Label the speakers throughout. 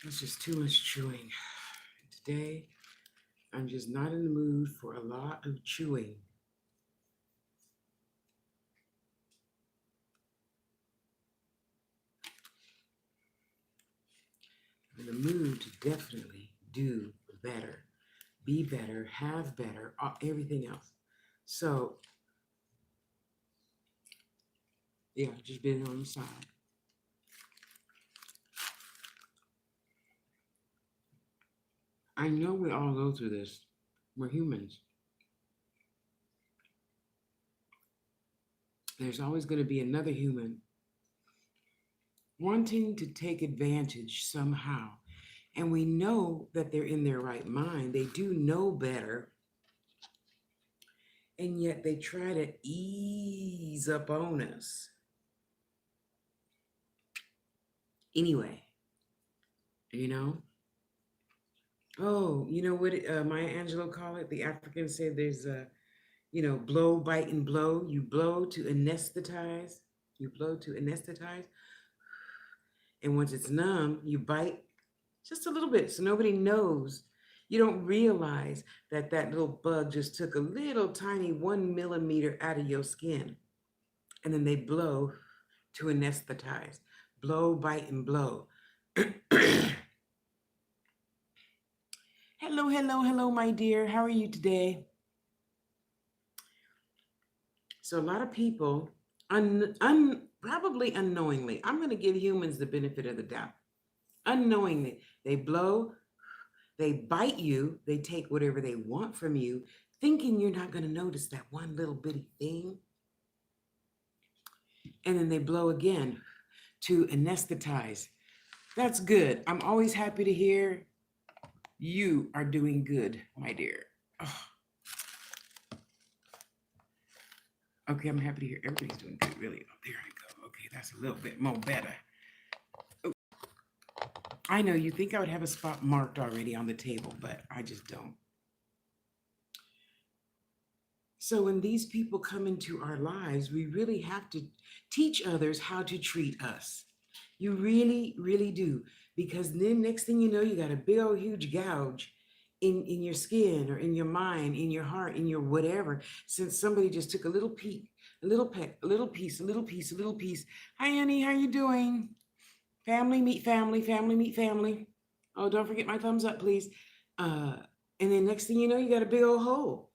Speaker 1: It's just too much chewing. Today, I'm just not in the mood for a lot of chewing. I'm in the mood to definitely do better, be better, have better, everything else. So, yeah, just been on the side. I know we all go through this. We're humans. There's always going to be another human wanting to take advantage somehow. And we know that they're in their right mind. They do know better. And yet they try to ease up on us. Anyway, you know? Oh, you know what Maya Angelou call it? The Africans say there's a, blow, bite, and blow. You blow to anesthetize. You blow to anesthetize. And once it's numb, you bite just a little bit so nobody knows. You don't realize that that little bug just took a little tiny 1 millimeter out of your skin. And then they blow to anesthetize. Blow, bite, and blow. Hello, hello, hello, my dear. How are you today? So a lot of people, probably unknowingly, I'm going to give humans the benefit of the doubt. Unknowingly, they blow, they bite you, they take whatever they want from you, thinking you're not going to notice that one little bitty thing. And then they blow again to anesthetize. That's good. I'm always happy to hear you are doing good, my dear. Oh, okay, I'm happy to hear everybody's doing good, really. Oh, there I go. Okay, that's a little bit more better. Oh, I know you think I would have a spot marked already on the table, but I just don't. So when these people come into our lives, we really have to teach others how to treat us. You really, really do. Because then next thing you know, you got a big old huge gouge in your skin or in your mind, in your heart, in your whatever, since somebody just took a little peek, a little peck, a little piece, a little piece, a little piece. Hi, Annie, how you doing? Family meet family, family meet family. Oh, don't forget my thumbs up, please. Uh, and then next thing you know, you got a big old hole.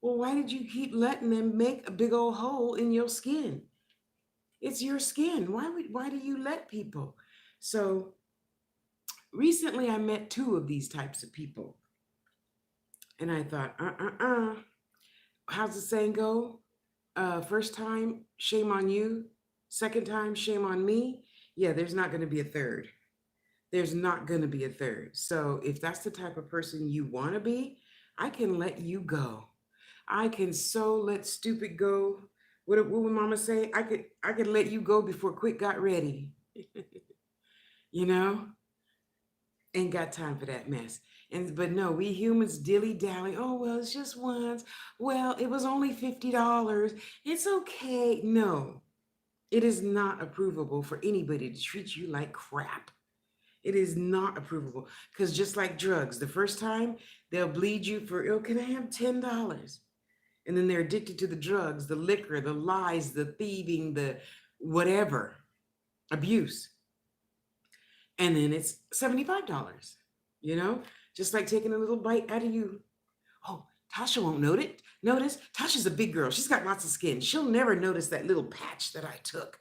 Speaker 1: Well, why did you keep letting them make a big old hole in your skin? It's your skin. Why do you let people? So recently I met two of these types of people. And I thought, how's the saying go? First time, shame on you. Second time, shame on me. Yeah, there's not going to be a third. There's not going to be a third. So if that's the type of person you want to be, I can let you go. I can so let stupid go. What would mama say? I could let you go before quick got ready. you know? Ain't got time for that mess. And but no, we humans dilly dally. Oh well, it's just once. Well, it was only $50. It's okay. No, it is not approvable for anybody to treat you like crap. It is not approvable because just like drugs, the first time they'll bleed you for, oh, can I have $10? And then they're addicted to the drugs, the liquor, the lies, the thieving, the whatever, abuse. And then it's $75, just like taking a little bite out of you. Oh, Tasha won't notice. Tasha's a big girl. She's got lots of skin. She'll never notice that little patch that I took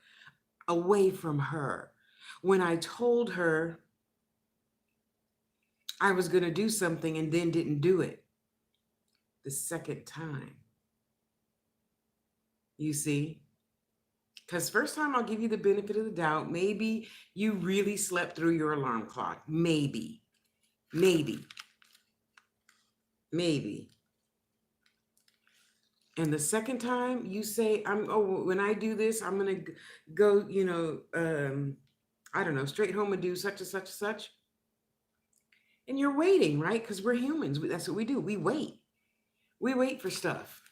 Speaker 1: away from her when I told her I was going to do something and then didn't do it the second time. You see? Because first time I'll give you the benefit of the doubt. Maybe you really slept through your alarm clock. Maybe. Maybe. Maybe. And the second time you say, when I do this, I'm going to go, I don't know, straight home and do such and such and such. And you're waiting, right? Because we're humans. That's what we do. We wait. We wait for stuff.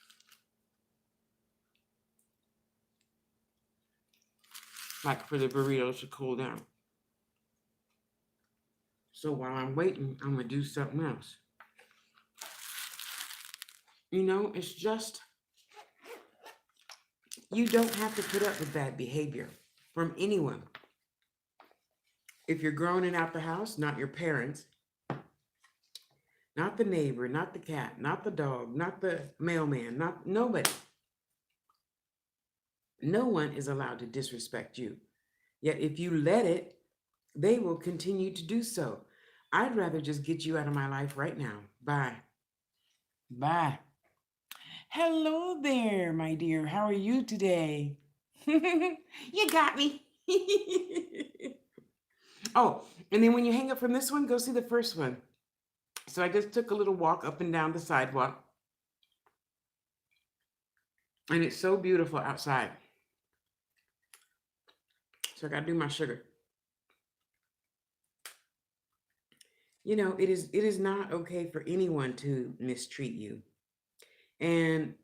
Speaker 1: Like for the burritos to cool down. So while I'm waiting, I'm going to do something else. It's just, you don't have to put up with bad behavior from anyone. If you're grown and out the house, not your parents, not the neighbor, not the cat, not the dog, not the mailman, not nobody. No one is allowed to disrespect you. Yet if you let it, they will continue to do so. I'd rather just get you out of my life right now. Bye. Bye. Hello there, my dear. How are you today? You got me. Oh, and then when you hang up from this one, go see the first one. So I just took a little walk up and down the sidewalk. And it's so beautiful outside. So I got to do my sugar. It is not okay for anyone to mistreat you. And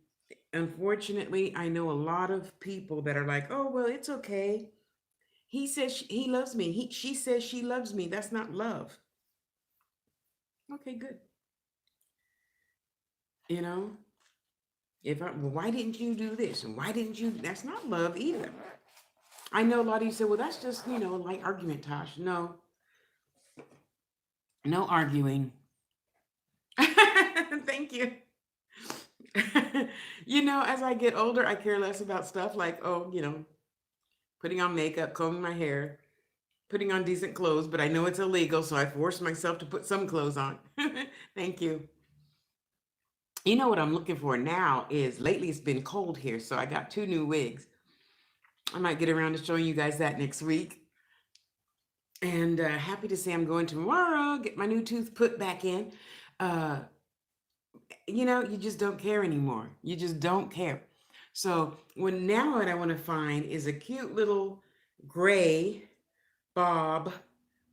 Speaker 1: unfortunately, I know a lot of people that are like, "Oh, well, it's okay. He says he loves me. She says she loves me. That's not love." Okay, good. You know, well, why didn't you do this? And why didn't you? That's not love either. I know a lot of you say, "Well, that's just, like argument, Tosh." No, no arguing. Thank you. As I get older, I care less about stuff like, putting on makeup, combing my hair, putting on decent clothes, but I know it's illegal, so I force myself to put some clothes on. Thank you. What I'm looking for now is, lately it's been cold here, so I got 2 new wigs. I might get around to showing you guys that next week. And happy to say I'm going tomorrow, get my new tooth put back in. You just don't care anymore. You just don't care. So what I want to find is a cute little gray bob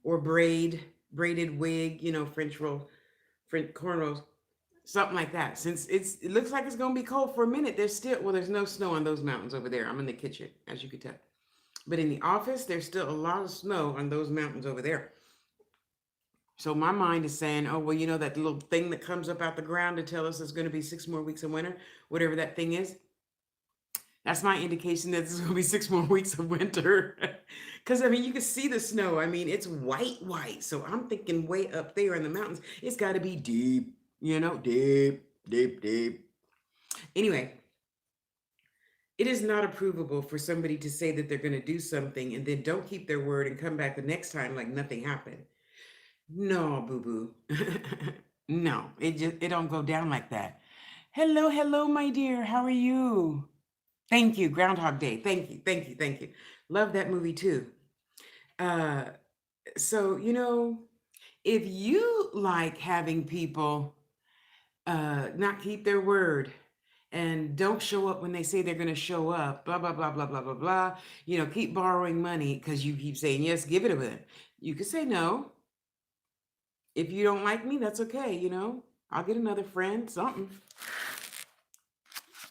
Speaker 1: or braided wig, French cornrows, something like that. Since it looks like it's gonna be cold for a minute, there's no snow on those mountains over there. I'm in the kitchen, as you could tell. But in the office, there's still a lot of snow on those mountains over there. So my mind is saying, oh, well, that little thing that comes up out the ground to tell us it's going to be 6 more weeks of winter, whatever that thing is. That's my indication that there's going to be 6 more weeks of winter. Because, you can see the snow. It's white. So I'm thinking way up there in the mountains, it's got to be deep, deep. Anyway, it is not approvable for somebody to say that they're going to do something and then don't keep their word and come back the next time like nothing happened. No, boo-boo. No, it don't go down like that. Hello, my dear. How are you? Thank you. Groundhog Day. Thank you. Love that movie too. So, if you like having people not keep their word and don't show up when they say they're going to show up, blah, blah, blah, blah, blah, blah, blah, keep borrowing money because you keep saying, yes, give it to them. You could say no. If you don't like me, that's okay, I'll get another friend, something.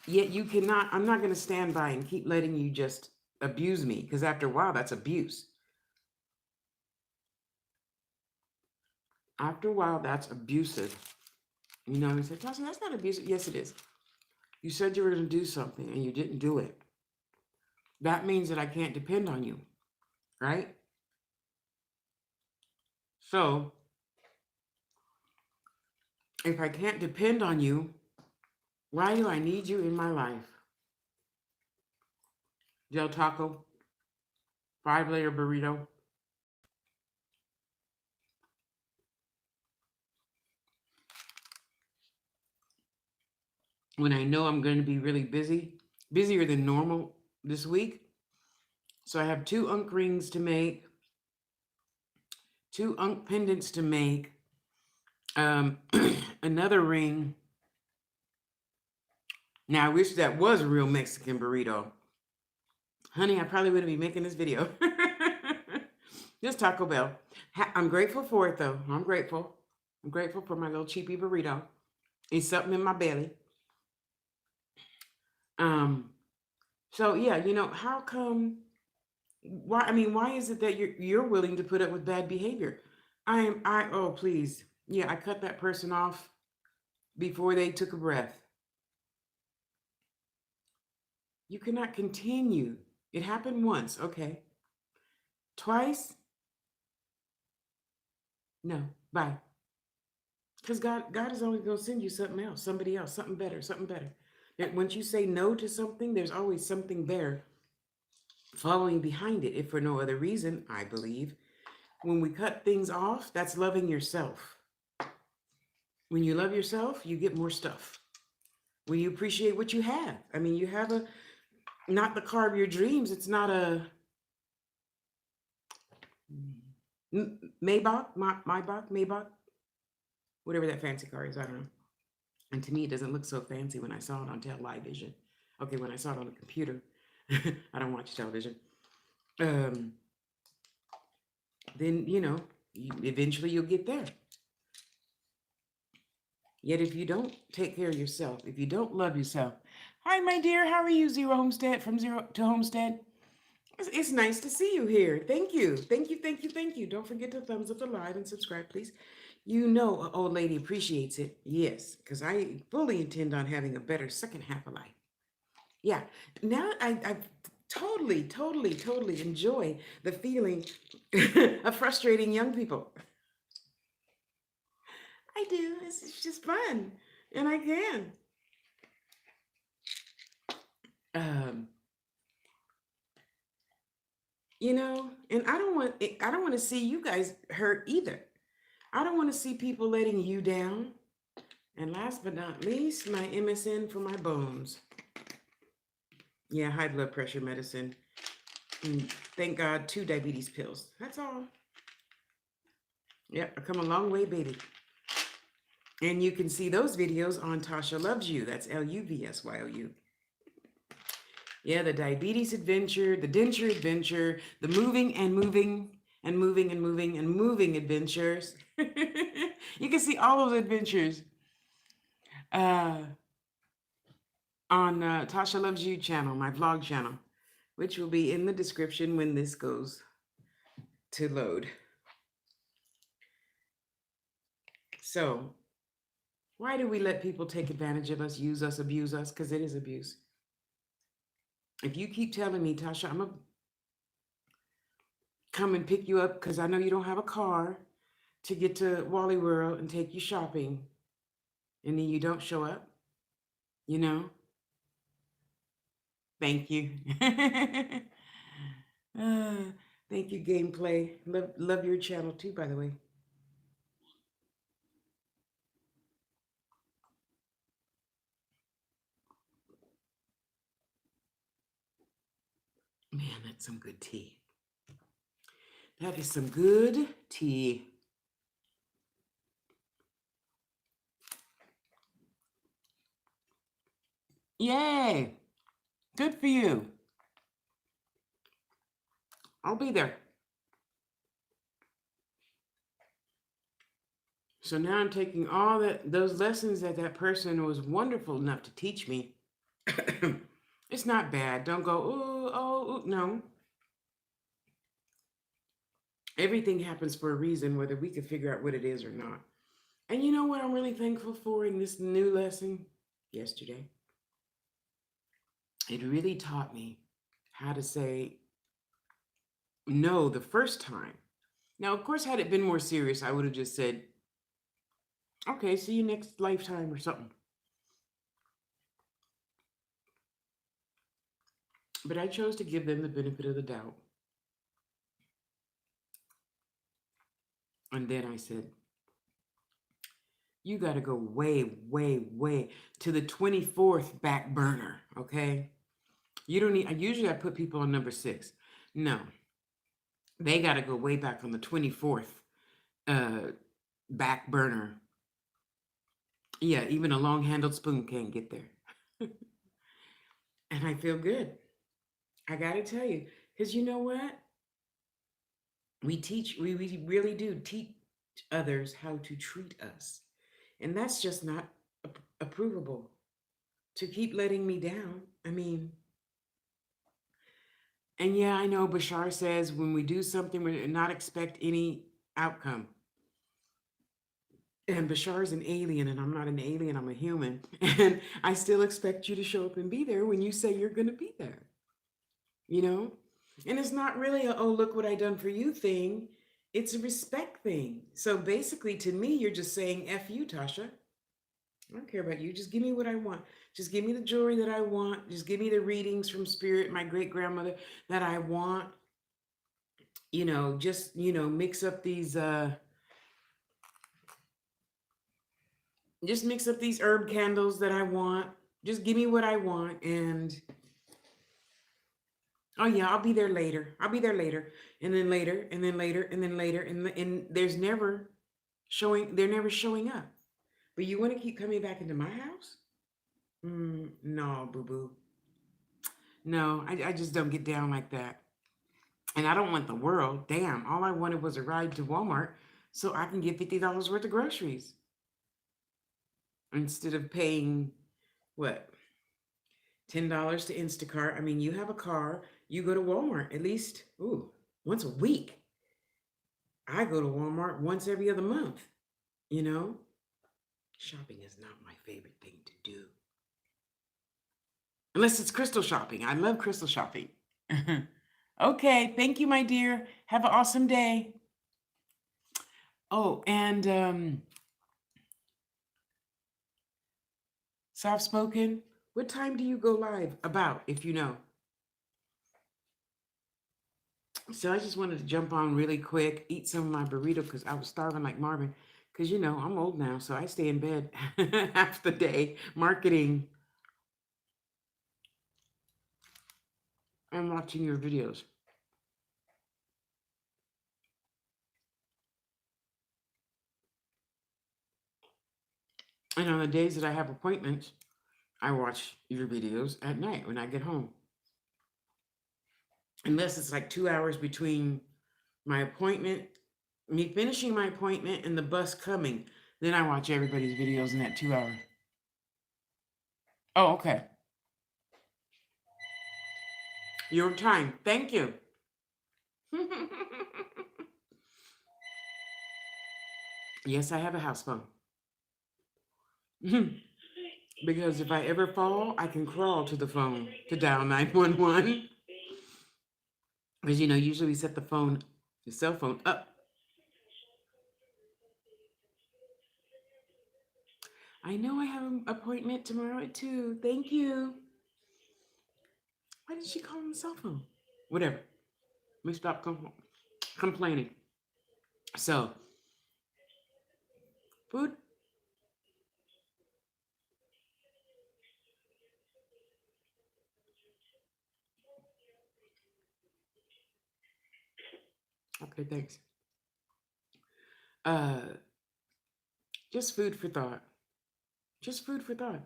Speaker 1: Yet you cannot, I'm not going to stand by and keep letting you just abuse me, because after a while, that's abuse. After a while, that's abusive. You say, Tasha, that's not abusive. Yes, it is. You said you were going to do something and you didn't do it. That means that I can't depend on you, right? So, if I can't depend on you, why do I need you in my life? Del Taco, 5-layer burrito. When I know I'm going to be really busy, busier than normal this week. So I have 2 unk rings to make, 2 unk pendants to make, another ring. Now, I wish that was a real Mexican burrito. Honey, I probably wouldn't be making this video. Just Taco Bell. I'm grateful for it, though. I'm grateful. I'm grateful for my little cheapy burrito. It's something in my belly. So yeah, how come? Why is it that you're willing to put up with bad behavior? oh, please. Yeah, I cut that person off before they took a breath. You cannot continue. It happened once, okay. Twice, no, bye. Because God is only going to send you something else, somebody else, something better, something better. Once you say no to something, there's always something better following behind it, if for no other reason, I believe. When we cut things off, that's loving yourself. When you love yourself, you get more stuff. When you appreciate what you have. I mean, you have not the car of your dreams. It's not a Maybach, Maybach, whatever that fancy car is. I don't know. And to me, it doesn't look so fancy when I saw it on television. Okay, when I saw it on the computer, I don't watch television. Um, then eventually you'll get there. Yet if you don't take care of yourself, if you don't love yourself, hi my dear, how are you, Zero Homestead from Zero to Homestead? It's nice to see you here. Thank you, thank you, thank you, thank you. Don't forget to thumbs up the live and subscribe, please. You know, an old lady appreciates it. Yes, because I fully intend on having a better second half of life. Yeah. Now I totally, totally, totally enjoy the feeling of frustrating young people. I do. It's just fun. And I can. Um, and I don't want to see you guys hurt either. I don't want to see people letting you down. And last but not least, my MSN for my bones. Yeah, high blood pressure medicine. And thank God, 2 diabetes pills. That's all. Yep, I've come a long way, baby. And you can see those videos on Tasha Loves You. That's LUVSYOU. Yeah, the diabetes adventure, the denture adventure, the moving and moving and moving and moving and moving adventures. You can see all those adventures uh, on Tasha Loves You channel, my vlog channel, which will be in the description when this goes to load. So, why do we let people take advantage of us, use us, abuse us? Because it is abuse. If you keep telling me, Tasha, I'm going to come and pick you up because I know you don't have a car to get to Wally World and take you shopping, and then you don't show up, you know? Thank you. uh, thank you, Gameplay. Love your channel too, by the way. Man, that's some good tea. That is some good tea. Yay! Good for you. I'll be there. So now I'm taking all those lessons that person was wonderful enough to teach me. It's not bad. Don't go, ooh, no. Everything happens for a reason, whether we can figure out what it is or not. And you know what I'm really thankful for in this new lesson yesterday? It really taught me how to say no the first time. Now, of course, had it been more serious, I would have just said, okay, see you next lifetime or something. But I chose to give them the benefit of the doubt. And then I said, you got to go way, way, way to the 24th back burner, okay? You don't need, usually I put people on number 6. No, they got to go way back on the 24th back burner. Yeah, even a long handled spoon can't get there. And I feel good. I got to tell you, because you know what? We really do teach others how to treat us. And that's just not approvable. To keep letting me down. I mean, and yeah, I know Bashar says when we do something, we not expect any outcome. And Bashar's an alien, and I'm not an alien, I'm a human. And I still expect you to show up and be there when you say you're going to be there, you know? And it's not really a, oh, look what I done for you thing. It's a respect thing. So basically, to me, you're just saying, F you, Tasha. I don't care about you. Just give me what I want. Just give me the jewelry that I want. Just give me the readings from spirit, my great grandmother that I want. Just, mix up these herb candles that I want. Just give me what I want. And oh yeah, I'll be there later. I'll be there later. And then later, and then later, and then later. And there's never they're never showing up. But you want to keep coming back into my house? No, boo boo. No, I just don't get down like that. And I don't want the world. Damn, all I wanted was a ride to Walmart so I can get $50 worth of groceries instead of paying what, $10 to Instacart. I mean, you have a car, you go to Walmart at least, once a week. I go to Walmart once every other month, you know? Shopping is not my favorite thing to do. Unless it's crystal shopping. I love crystal shopping. Okay, thank you, my dear. Have an awesome day. Oh, and soft spoken, what time do you go live about, if you know? So I just wanted to jump on really quick, eat some of my burrito because I was starving like Marvin. Because I'm old now, so I stay in bed half the day marketing and watching your videos. And on the days that I have appointments, I watch your videos at night when I get home. Unless it's like 2 hours between my appointment, me finishing my appointment, and the bus coming. Then I watch everybody's videos in that 2 hours. Oh, okay. Your time. Thank you. Yes, I have a house phone. Because if I ever fall, I can crawl to the phone to dial 911. Because usually we set the cell phone up. I know I have an appointment tomorrow at 2. Thank you. Why did she call on the cell phone? Whatever. Let me stop complaining. So, food. Okay, thanks. Uh, just food for thought. Just food for thought.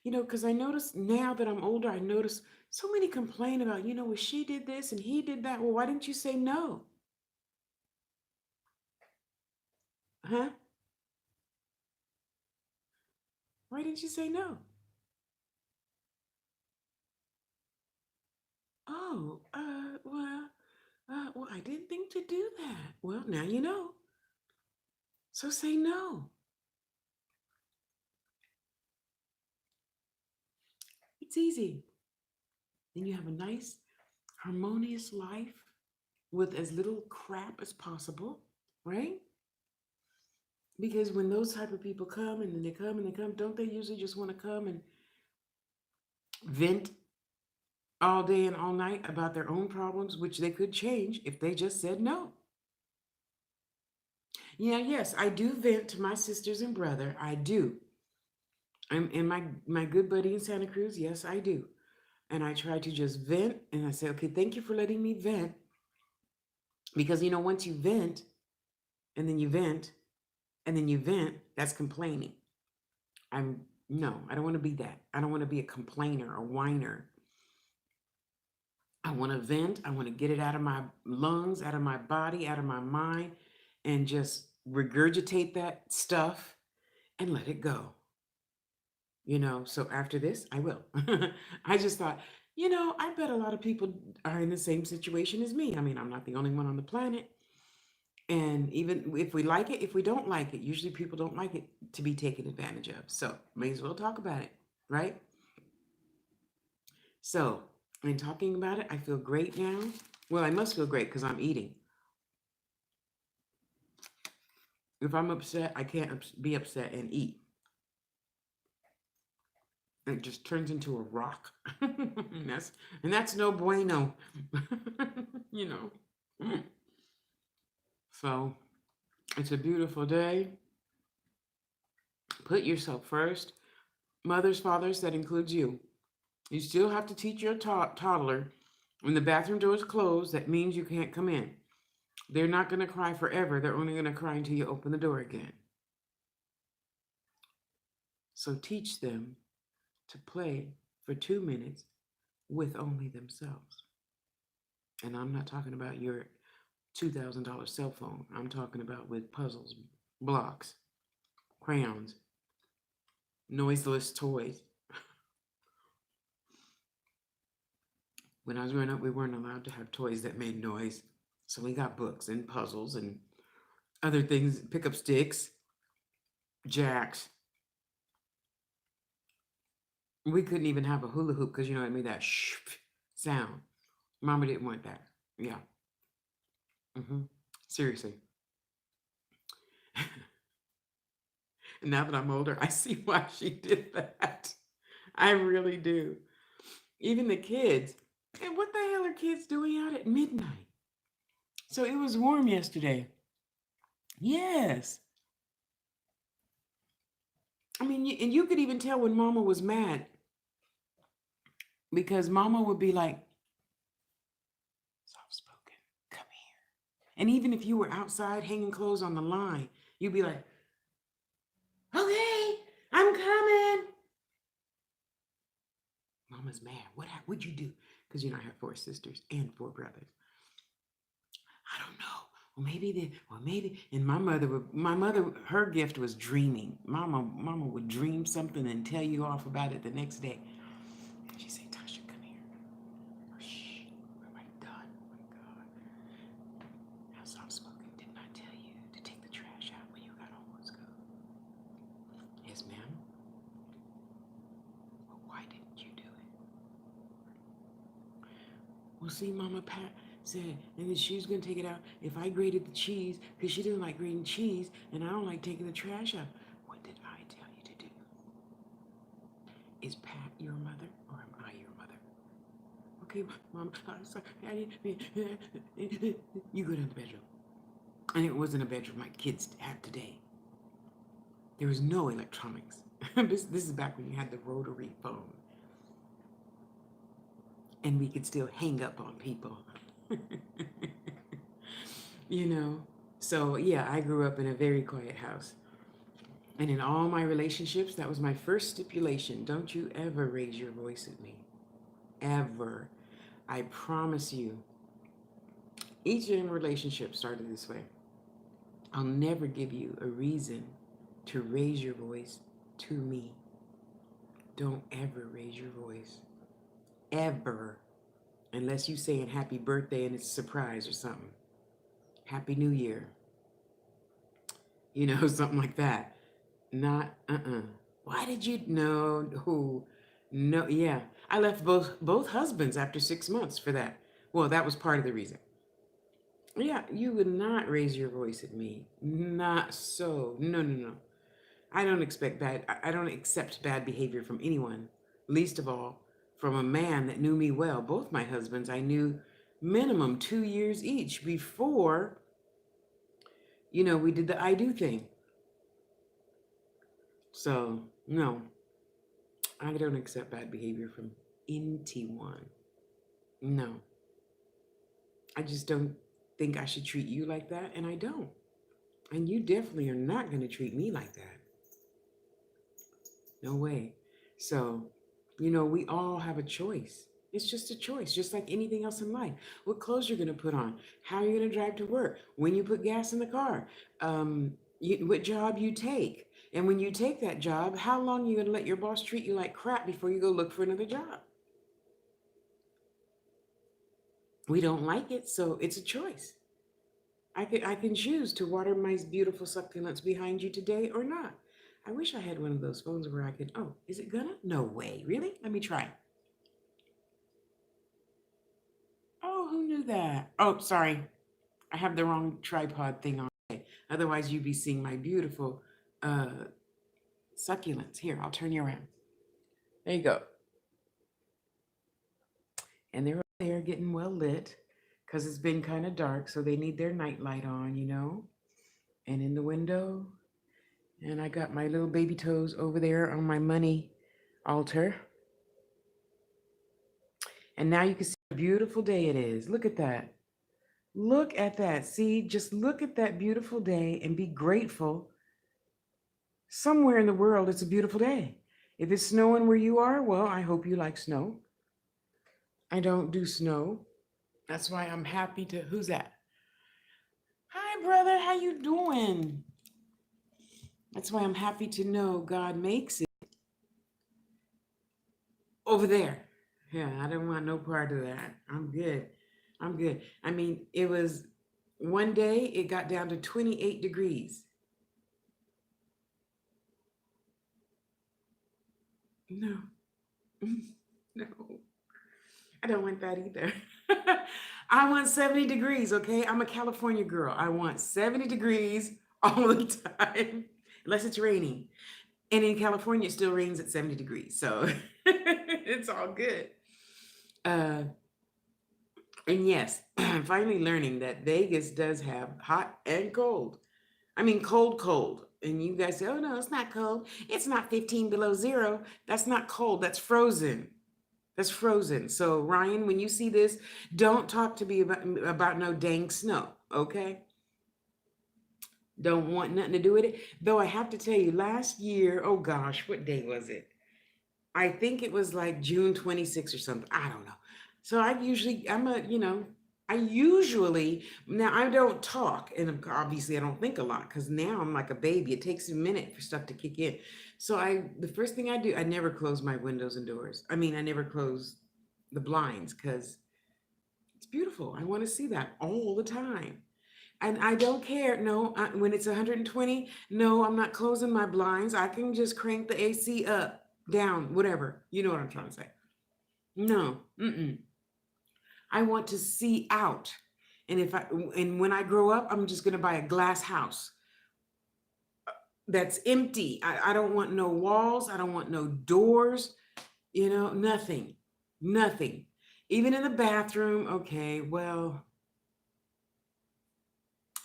Speaker 1: Because I notice now that I'm older, I notice so many complain about, well, she did this and he did that. Well, why didn't you say no? Huh? Why didn't you say no? Oh, well, I didn't think to do that. Well, now you know. So say no. It's easy. Then you have a nice, harmonious life with as little crap as possible, right? Because when those type of people come and then they come and they come, don't they usually just want to come and vent all day and all night about their own problems, which they could change if they just said no? Yeah, yes, I do vent to my sisters and brother. I do. And my good buddy in Santa Cruz, yes, I do. And I try to just vent and I say, okay, thank you for letting me vent. Because once you vent and then you vent and then you vent, that's complaining. I'm No, I don't want to be that. I don't want to be a complainer, a whiner. I want to vent. I want to get it out of my lungs, out of my body, out of my mind, and just regurgitate that stuff and let it go. So after this, I will. I just thought, I bet a lot of people are in the same situation as me. I mean, I'm not the only one on the planet. And even if we like it, if we don't like it, usually people don't like it to be taken advantage of. So may as well talk about it, right? So in talking about it, I feel great now. Well, I must feel great because I'm eating. If I'm upset, I can't be upset and eat. It just turns into a rock. And that's no bueno. you know. So it's a beautiful day. Put yourself first. Mothers, fathers, that includes you. You still have to teach your toddler when the bathroom door is closed, that means you can't come in. They're not going to cry forever. They're only going to cry until you open the door again. So teach them to play for 2 minutes with only themselves. And I'm not talking about your $2,000 cell phone. I'm talking about with puzzles, blocks, crayons, noiseless toys. When I was growing up, we weren't allowed to have toys that made noise. So we got books and puzzles and other things, pick up sticks, jacks. We couldn't even have a hula hoop because, it made that shh sound. Mama didn't want that. Yeah. Seriously. And now that I'm older, I see why she did that. I really do. Even the kids. And what the hell are kids doing out at midnight? So it was warm yesterday. Yes. I mean, and you could even tell when Mama was mad because Mama would be like, soft spoken, come here. And even if you were outside hanging clothes on the line, you'd be like, okay, I'm coming. Mama's mad. What'd you do? Because I have 4 sisters and 4 brothers. I don't know. Maybe. And my mother, her gift was dreaming. Mama would dream something and tell you off about it the next day. She'd say, Tasha, come here. Oh, shh. Am I done? Oh my God. How soft spoken. Didn't I tell you to take the trash out when you got home from school? Yes, ma'am. Well, why didn't you do it? Well, see, Mama Pat said, and then she was going to take it out if I grated the cheese, because she didn't like grating cheese, and I don't like taking the trash out. What did I tell you to do? Is Pat your mother, or am I your mother? Okay, Mom, I'm sorry. You go down to the bedroom. And it wasn't a bedroom like kids have today. There was no electronics. This is back when you had the rotary phone. And we could still hang up on people. So yeah, I grew up in a very quiet house. And in all my relationships, that was my first stipulation. Don't you ever raise your voice at me. Ever. I promise you. Each and every relationship started this way. I'll never give you a reason to raise your voice to me. Don't ever raise your voice. Ever. Unless you saying happy birthday and it's a surprise or something. Happy New Year. Something like that. Not, Why did you, no, yeah. I left both husbands after 6 months for that. Well, that was part of the reason. Yeah, you would not raise your voice at me. Not so. No. I don't expect bad, I don't accept bad behavior from anyone. Least of all, from a man that knew me well. Both my husbands, I knew minimum 2 years each before, we did the I do thing. So, no, I don't accept bad behavior from anyone. No. I just don't think I should treat you like that, and I don't. And you definitely are not going to treat me like that. No way. So, we all have a choice. It's just a choice, just like anything else in life. What clothes you're going to put on, how you're going to drive to work, when you put gas in the car, what job you take. And when you take that job, how long are you going to let your boss treat you like crap before you go look for another job? We don't like it, so it's a choice. I can choose to water my beautiful succulents behind you today or not. I wish I had one of those phones where I could. Oh, is it gonna? No way. Really? Let me try. Oh, who knew that? Oh, sorry. I have the wrong tripod thing on. Otherwise, you'd be seeing my beautiful uh, succulents. Here, I'll turn you around. There you go. And they're up there getting well lit because it's been kind of dark, so they need their night light on. And in the window, and I got my little baby toes over there on my money altar. And now you can see what a beautiful day it is. Look at that. Look at that. See, just look at that beautiful day and be grateful. Somewhere in the world, it's a beautiful day. If it's snowing where you are, well, I hope you like snow. I don't do snow. That's why I'm happy to. Who's that? Hi, brother. How you doing? That's why I'm happy to know God makes it over there. Yeah, I don't want no part of that. I'm good. I'm good. I mean, it was one day it got down to 28 degrees. No, no, I don't want that either. I want 70 degrees, okay? I'm a California girl. I want 70 degrees all the time, unless it's raining. And in California, it still rains at 70 degrees. So it's all good. Uh, and yes, I'm finally learning that Vegas does have hot and cold. I mean, cold, cold. And you guys say, oh, no, it's not cold. It's not 15 below zero. That's not cold. That's frozen. That's frozen. So, Ryan, when you see this, don't talk to me about no dang snow, okay? Don't want nothing to do with it. Though I have to tell you, last year, oh gosh, what day was it? I think it was like June 26th or something. I don't know. So I usually, now I don't talk, and obviously I don't think a lot because now I'm like a baby. It takes a minute for stuff to kick in. So the first thing I do, I never close my windows and doors. I mean, I never close the blinds because it's beautiful. I want to see that all the time. And I don't care. No, when it's 120, no, I'm not closing my blinds. I can just crank the AC up, down, whatever. You know what I'm trying to say. No, mm-mm. I want to see out. And when I grow up, I'm just gonna buy a glass house that's empty. I don't want no walls. I don't want no doors. Nothing, nothing. Even in the bathroom. Okay, well,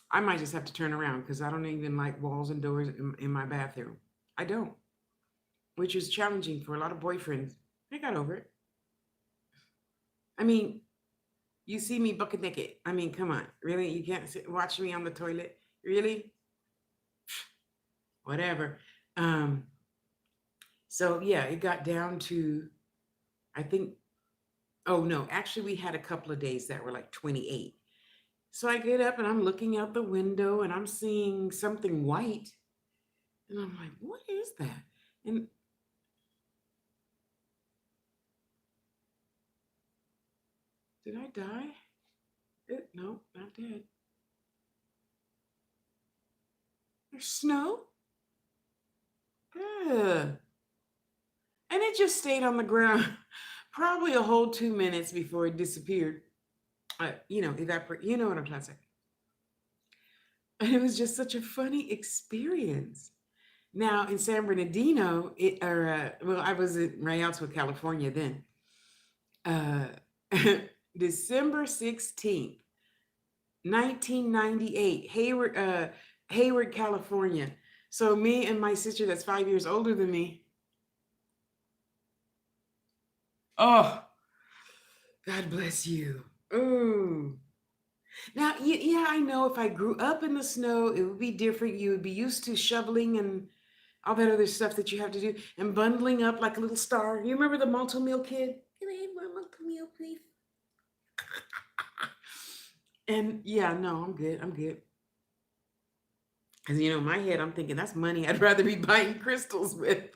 Speaker 1: I might just have to turn around because I don't even like walls and doors in my bathroom. I don't, which is challenging for a lot of boyfriends. I got over it. I mean, you see me bucket naked. I mean, come on. Really? You can't watch me on the toilet? Really? Whatever. Um, so yeah, it got down to, I think, oh no, actually we had a couple of days that were like 28. So I get up and I'm looking out the window and I'm seeing something white. And I'm like, what is that? And did I die? No, not dead. There's snow? Ugh. And it just stayed on the ground probably a whole 2 minutes before it disappeared. Evaporate. You know what I'm trying to say. And it was just such a funny experience. Now in San Bernardino, I was in Rialto, California then. Uh, December 16th, 1998, Hayward, California. So me and my sister, that's 5 years older than me. Oh, God bless you. Ooh. Now, yeah, I know if I grew up in the snow, it would be different. You would be used to shoveling and all that other stuff that you have to do and bundling up like a little star. You remember the malto meal kid? Can I have more malto meal, please? And yeah, no, I'm good. I'm good. Because, in my head, I'm thinking that's money I'd rather be buying crystals with.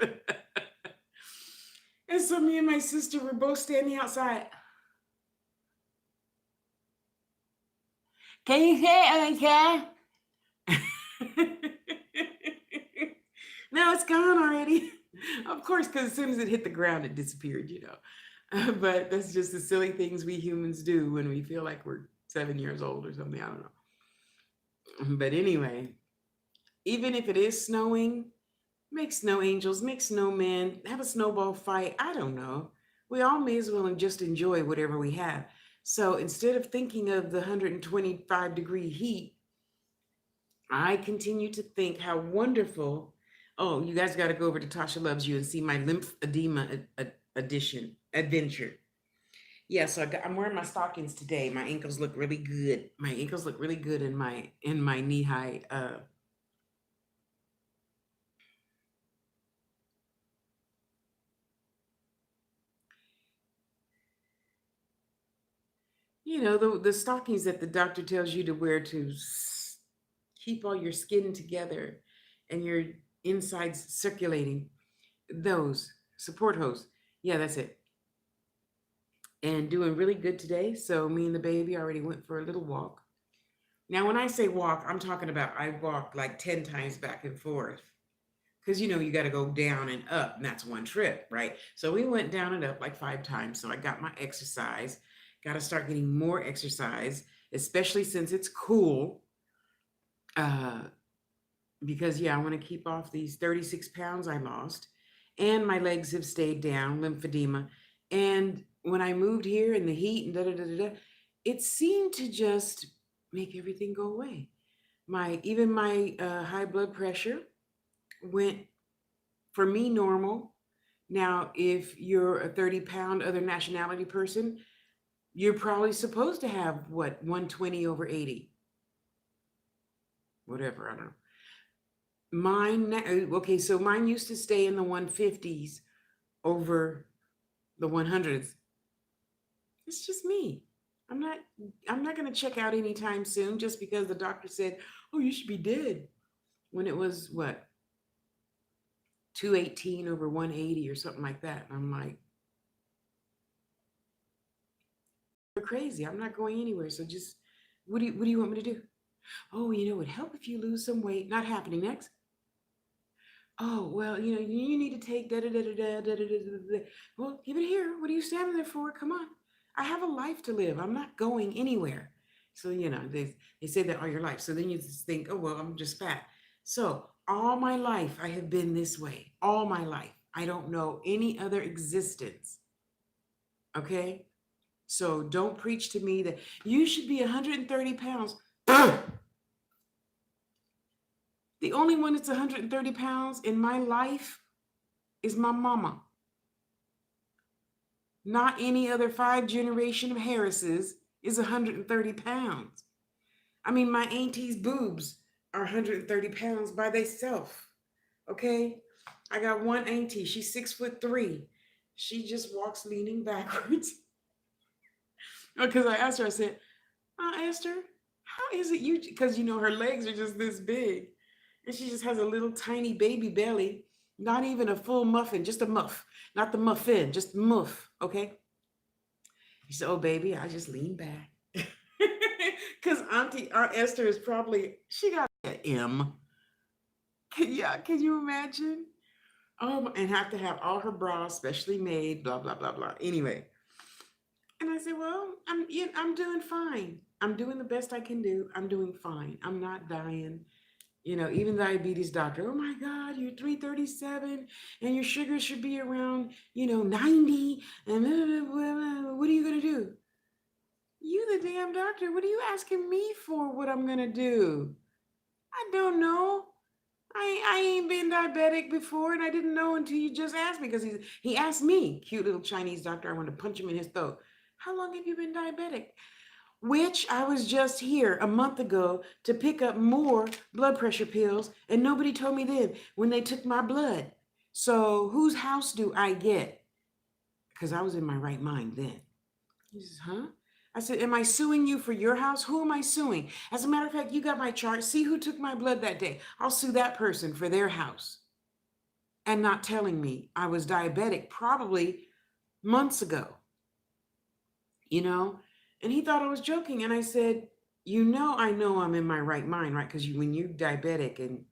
Speaker 1: And so me and my sister were both standing outside. Can you say it again? No, it's gone already. Of course, because as soon as it hit the ground, it disappeared, you know. But that's just the silly things we humans do when we feel like we're 7 years old or something. I don't know. But anyway, even if it is snowing, make snow angels, make snowmen, have a snowball fight. I don't know. We all may as well just enjoy whatever we have. So instead of thinking of the 125-degree heat, I continue to think how wonderful. Oh, you guys got to go over to Tasha Loves You and see my lymphedema edition adventure. Yeah, so I'm wearing my stockings today. My ankles look really good. My ankles look really good in my knee high. You know, the stockings that the doctor tells you to wear to keep all your skin together and your insides circulating. Those support hose. Yeah, that's it. And doing really good today. So me and the baby already went for a little walk. Now, when I say walk, I'm talking about I walked like 10 times back and forth. Because you know you got to go down and up, and that's one trip, right? So we went down and up like 5 times. So I got my exercise. Got to start getting more exercise, especially since it's cool. Uh, because yeah, I want to keep off these 36 pounds I lost, and my legs have stayed down, lymphedema. And when I moved here in the heat and da da da da, it seemed to just make everything go away. My high blood pressure went for me normal. Now, if you're a 30-pound other nationality person, you're probably supposed to have what 120 over 80, whatever. I don't know. Okay, so mine used to stay in the 150s over the 100s. It's just me. I'm not I'm not going to check out anytime soon just because the doctor said, "Oh, you should be dead." When it was what 218 over 180 or something like that. And I'm like, "You're crazy. I'm not going anywhere. So just what do you want me to do?" "Oh, it would help if you lose some weight." Not happening. Next. "Oh, well, you need to take da da da da da da da da da." Well, give it here. What are you standing there for? Come on. I have a life to live. I'm not going anywhere. So, they say that all your life. So then you just think, "Oh, well, I'm just fat." So all my life, I have been this way. All my life. I don't know any other existence. Okay. So don't preach to me that you should be 130 pounds. The only one that's 130 pounds in my life is my mama. Not any other 5 generation of Harrises is 130 pounds. I mean, my auntie's boobs are 130 pounds by themselves. Okay? I got one auntie, she's 6'3". She just walks leaning backwards. Because I asked her, I said, Esther, how is it you? Because, her legs are just this big. And she just has a little tiny baby belly, not even a full muffin, just a muff, not the muffin, just muff. Okay? He said, "Oh, baby, I just lean back." Because Aunt Esther is probably, she got an M. Yeah, can you imagine? And have to have all her bras specially made, blah, blah, blah, blah. Anyway. And I said, "Well, I'm doing fine. I'm doing the best I can do. I'm doing fine. I'm not dying." Even diabetes doctor, "Oh my God, you're 337 and your sugar should be around, 90. And blah, blah, blah, blah. What are you going to do?" You the damn doctor. What are you asking me for what I'm gonna do? I don't know. I ain't been diabetic before, and I didn't know until you just asked me because he asked me, cute little Chinese doctor. I want to punch him in his throat. "How long have you been diabetic?" Which I was just here a month ago to pick up more blood pressure pills, and nobody told me then when they took my blood. So whose house do I get? Because I was in my right mind then. He says, "Huh?" I said, "Am I suing you for your house? Who am I suing? As a matter of fact, you got my chart. See who took my blood that day. I'll sue that person for their house." And not telling me I was diabetic probably months ago, you know? And he thought I was joking. And I said, I know I'm in my right mind, right? Because when you're diabetic and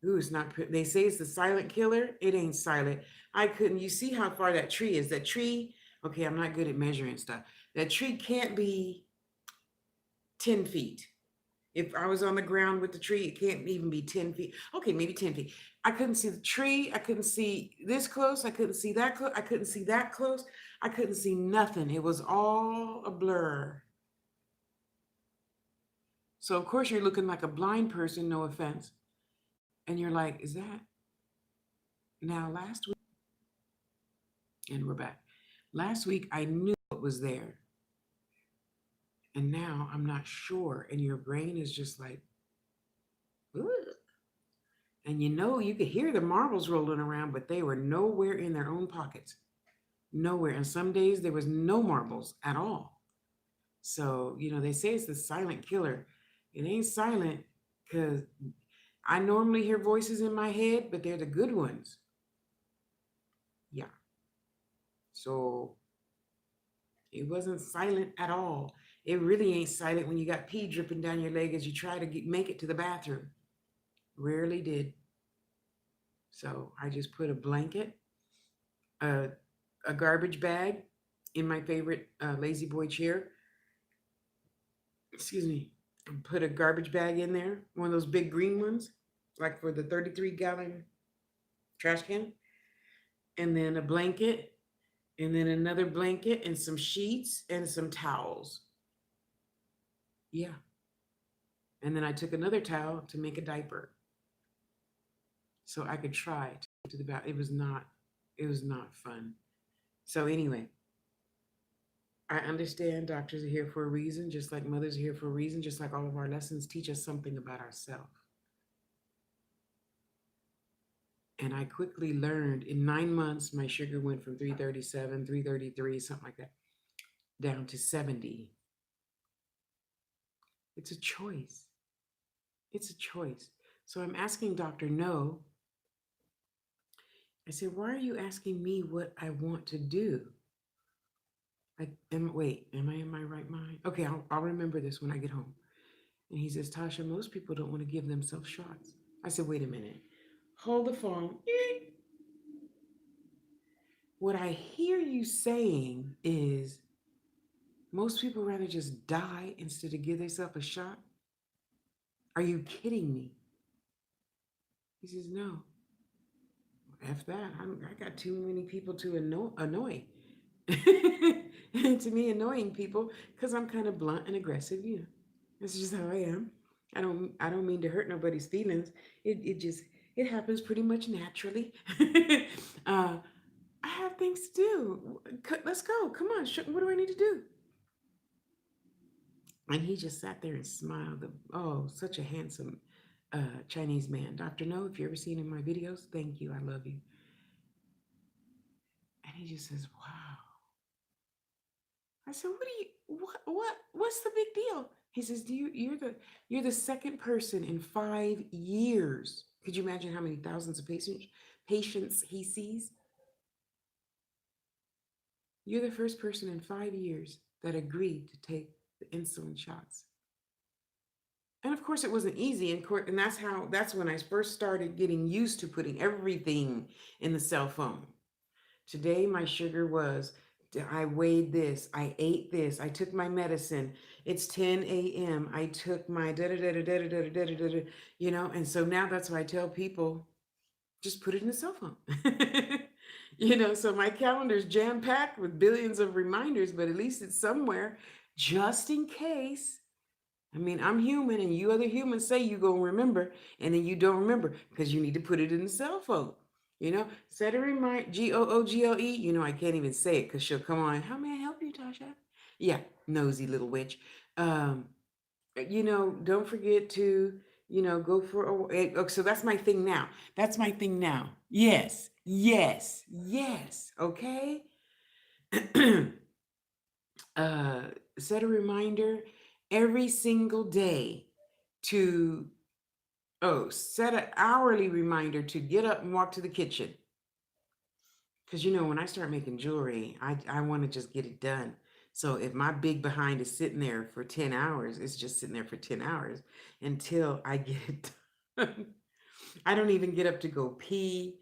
Speaker 1: ooh, it's not. They say it's the silent killer. It ain't silent. I couldn't. You see how far that tree is? That tree. Okay, I'm not good at measuring stuff. That tree can't be 10 feet. If I was on the ground with the tree, it can't even be 10 feet. Okay, maybe 10 feet. I couldn't see the tree. I couldn't see this close. I couldn't see that close. I couldn't see that close. I couldn't see nothing. It was all a blur. So of course you're looking like a blind person, no offense. And you're like, is that now last week? And we're back. Last week I knew what was there. And now I'm not sure. And your brain is just like, ugh. And you could hear the marbles rolling around, but they were nowhere in their own pockets. Nowhere. And some days there was no marbles at all. So, they say it's the silent killer. It ain't silent because I normally hear voices in my head, but they're the good ones. Yeah. So it wasn't silent at all. It really ain't silent when you got pee dripping down your leg as you try to make it to the bathroom. Rarely did. So I just put a blanket, a, a garbage bag in my favorite lazy boy chair. Excuse me. Put a garbage bag in there, one of those big green ones, like for the 33-gallon trash can, and then a blanket, and then another blanket, and some sheets, and some towels. Yeah. And then I took another towel to make a diaper so I could try to get to the bath. It was not fun. So anyway, I understand doctors are here for a reason, just like mothers are here for a reason, just like all of our lessons teach us something about ourselves. And I quickly learned in 9 months, my sugar went from 337, 333, something like that, down to 70. It's a choice. It's a choice. So I'm asking Dr. No, I said, why are you asking me what I want to do? Am I in my right mind? Okay, I'll remember this when I get home. And he says, Tasha, most people don't want to give themselves shots. I said, wait a minute. Hold the phone. What I hear you saying is most people rather just die instead of give themselves a shot. Are you kidding me? He says, no. F that. I got too many people to annoy. And to me, annoying people because I'm kind of blunt and aggressive. That's just how I am. I don't mean to hurt nobody's feelings. It happens pretty much naturally. uh, I have things to do. Let's go. Come on. What do I need to do? And he just sat there and smiled. Oh, such a handsome Chinese man. Dr. No, if you ever seen in my videos, thank you. I love you. And he just says, wow. I said, what's the big deal? He says, you're the second person in 5 years. Could you imagine how many thousands of patients he sees? You're the first person in 5 years that agreed to take the insulin shots. And of course it wasn't easy. And that's when I first started getting used to putting everything in the cell phone. Today, my sugar was, I weighed this, I ate this, I took my medicine. It's 10 a.m. I took my da da da da da da da da da, and so now that's why I tell people just put it in the cell phone. So my calendar's jam packed with billions of reminders, but at least it's somewhere just in case. I mean, I'm human and you other humans say you gonna remember and then you don't remember because you need to put it in the cell phone. Set a reminder, Google. I can't even say it because she'll come on. How may I help you, Tasha? Yeah, nosy little witch. Don't forget to, go for so that's my thing now. That's my thing now. Yes, yes, yes. Okay. uh, Set a reminder every single day to, set an hourly reminder to get up and walk to the kitchen. Because, when I start making jewelry, I want to just get it done. So if my big behind is sitting there for 10 hours, it's just sitting there for 10 hours until I get it done. I don't even get up to go pee,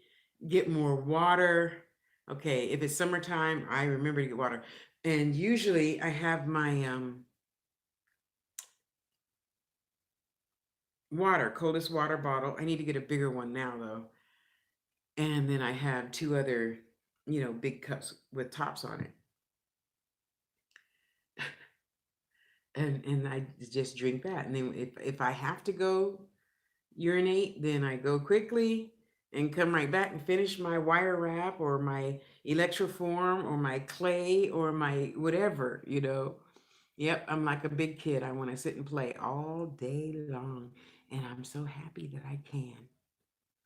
Speaker 1: get more water. Okay, if it's summertime, I remember to get water. And usually I have my water, coldest water bottle. I need to get a bigger one now though. And then I have two other, big cups with tops on it. And I just drink that. And then if I have to go urinate, then I go quickly and come right back and finish my wire wrap or my electroform or my clay or my whatever. Yep, I'm like a big kid. I want to sit and play all day long. And I'm so happy that I can.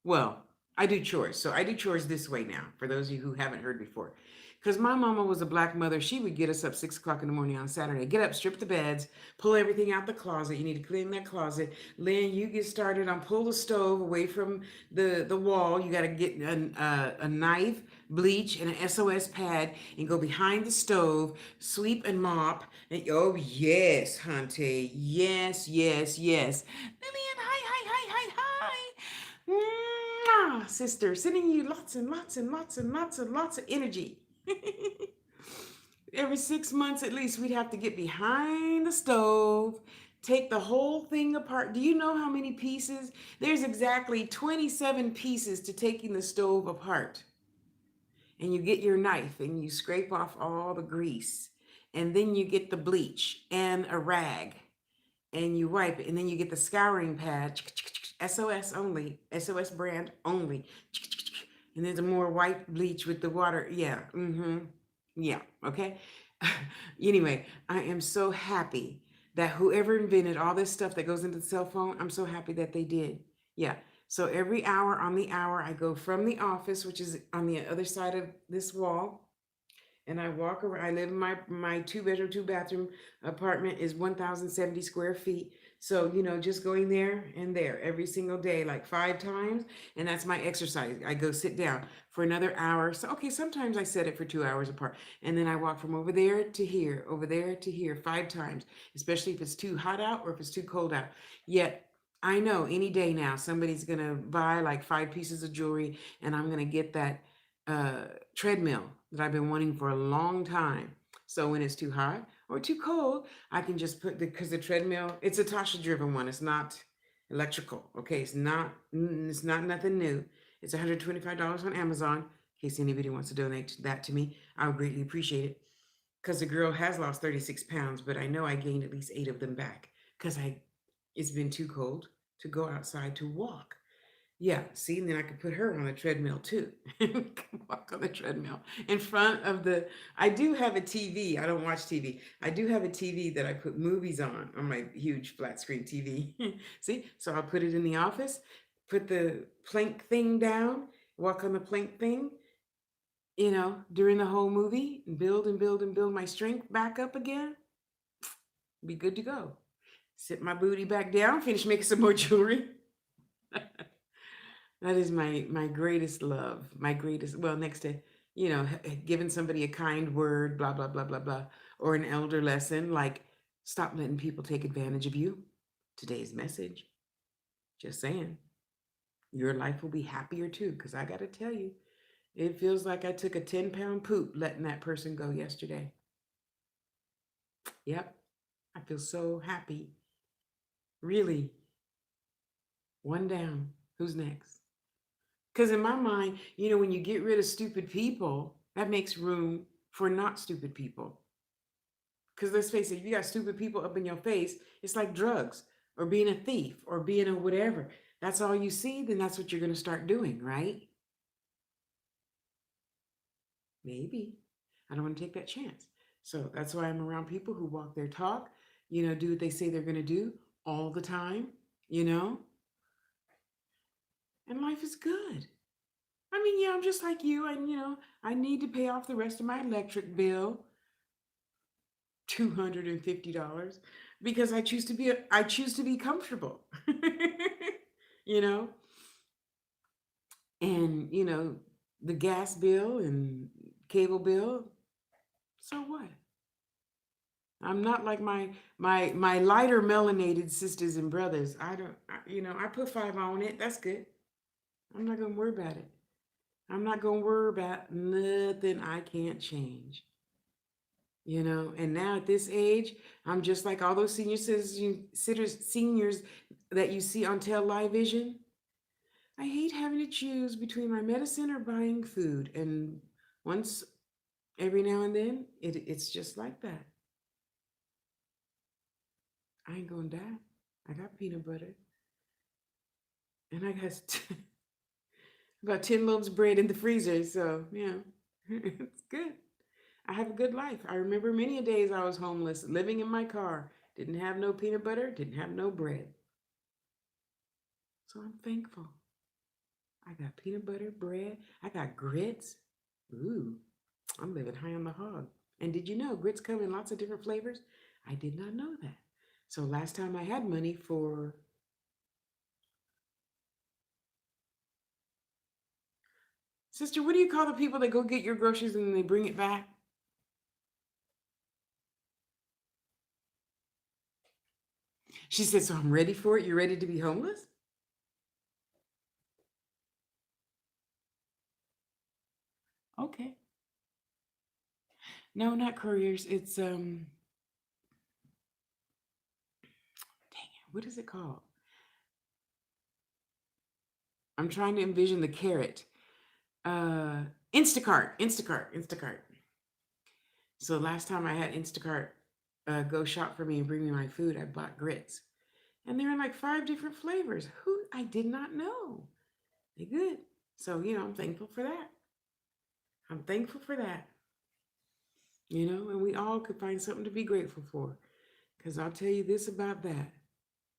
Speaker 1: Well, I do chores. So I do chores this way now, for those of you who haven't heard before. Because my mama was a black mother. She would get us up 6 o'clock in the morning on Saturday. Get up, strip the beds, pull everything out the closet. You need to clean that closet. Lynn, you get started on pull the stove away from the wall. You got to get a knife, bleach, and an SOS pad and go behind the stove, sweep and mop. And, oh, yes, Hunty. Yes, yes, yes. Lillian, hi, hi, hi, hi, hi. Mwah, sister, sending you lots and lots and lots and lots and lots of energy. Every 6 months at least, we'd have to get behind the stove, take the whole thing apart. Do you know how many pieces? There's exactly 27 pieces to taking the stove apart. And you get your knife and you scrape off all the grease. And then you get the bleach and a rag and you wipe it, and then you get the scouring pad, SOS only, SOS brand only, and there's a more white bleach with the water. Yeah, yeah, okay. Anyway, I am so happy that whoever invented all this stuff that goes into the cell phone, I'm so happy that they did. Yeah. So every hour on the hour, I go from the office, which is on the other side of this wall, and I walk around. I live in my 2 bedroom, 2 bathroom apartment is 1,070 square feet. So, just going there and there every single day, like 5 times. And that's my exercise. I go sit down for another hour. So, okay, sometimes I set it for 2 hours apart. And then I walk from over there to here 5 times, especially if it's too hot out or if it's too cold out. Yet, I know any day now somebody's going to buy like 5 pieces of jewelry and I'm going to get that uh, treadmill that I've been wanting for a long time. So when it's too hot or too cold, I can just because the treadmill, it's a Tasha driven one. It's not electrical. Okay. It's not nothing new. It's $125 on Amazon. In case anybody wants to donate that to me, I would greatly appreciate it. Because the girl has lost 36 pounds, but I know I gained at least 8 of them back because it's been too cold to go outside to walk. Yeah, see, and then I could put her on the treadmill too. Walk on the treadmill in front of the. I do have a TV. I don't watch TV. I do have a TV that I put movies on my huge flat screen TV. See, so I'll put it in the office, put the plank thing down, walk on the plank thing, during the whole movie, and build and build and build my strength back up again. Be good to go. Sit my booty back down, finish making some more jewelry. That is my greatest love. My greatest, well, next to, giving somebody a kind word, blah, blah, blah, blah, blah, or an elder lesson like stop letting people take advantage of you. Today's message. Just saying. Your life will be happier too, because I got to tell you, it feels like I took a 10-pound poop letting that person go yesterday. Yep. I feel so happy. Really. One down. Who's next? Because in my mind, when you get rid of stupid people, that makes room for not stupid people. Because let's face it, if you got stupid people up in your face, it's like drugs or being a thief or being a whatever. That's all you see, then that's what you're going to start doing, right? Maybe. I don't want to take that chance. So that's why I'm around people who walk their talk, do what they say they're going to do all the time, you know, and life is good. I mean, yeah, I'm just like you. And, I need to pay off the rest of my electric bill, $250, because I choose to be comfortable. you know, and the gas bill and cable bill. So what? I'm not like my lighter melanated sisters and brothers. I don't, I put 5 on it. That's good. I'm not gonna worry about it. I'm not gonna worry about nothing I can't change. And now at this age, I'm just like all those seniors that you see on television. I hate having to choose between my medicine or buying food. And once every now and then, it's just like that. I ain't gonna die. I got peanut butter, and I got about 10 loaves of bread in the freezer. So, yeah, it's good. I have a good life. I remember many a days I was homeless, living in my car, didn't have no peanut butter, didn't have no bread. So I'm thankful. I got peanut butter, bread, I got grits. Ooh, I'm living high on the hog. And did you know grits come in lots of different flavors? I did not know that. So last time I had money for, sister, what do you call the people that go get your groceries and they bring it back? She said, so I'm ready for it. You're ready to be homeless? Okay. No, not couriers. It's dang it, what is it called? I'm trying to envision the carrot. Uh Instacart. So last time I had Instacart go shop for me and bring me my food, I bought grits. And they're in like 5 different flavors. Who I did not know. They're good. So, I'm thankful for that. I'm thankful for that. And we all could find something to be grateful for. Because I'll tell you this about that.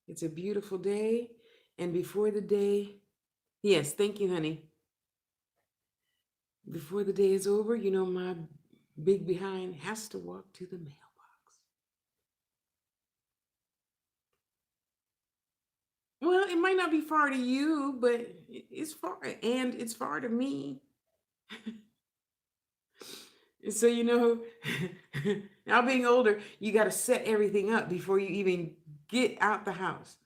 Speaker 1: It's a beautiful day. And before the day, yes, thank you, honey. Before the day is over, my big behind has to walk to the mailbox. Well, it might not be far to you, but it's far, and it's far to me. So, now being older, you got to set everything up before you even get out the house.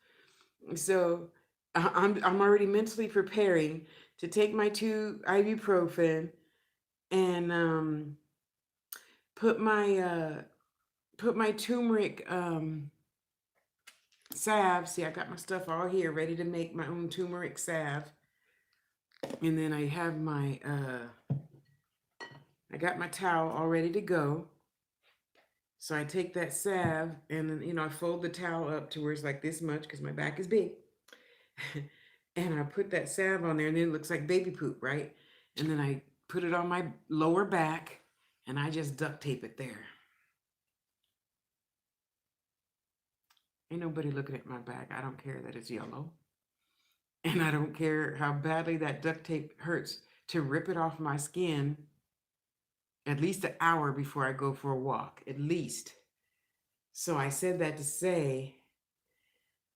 Speaker 1: So, I'm already mentally preparing to take my 2 ibuprofen and put my turmeric salve. See, I got my stuff all here ready to make my own turmeric salve. And then I got my towel all ready to go. So I take that salve and then, I fold the towel up to where it's like this much because my back is big. And I put that salve on there and then it looks like baby poop, right? And then I put it on my lower back and I just duct tape it there. Ain't nobody looking at my back. I don't care that it's yellow. And I don't care how badly that duct tape hurts to rip it off my skin at least an hour before I go for a walk, at least. So I said that to say,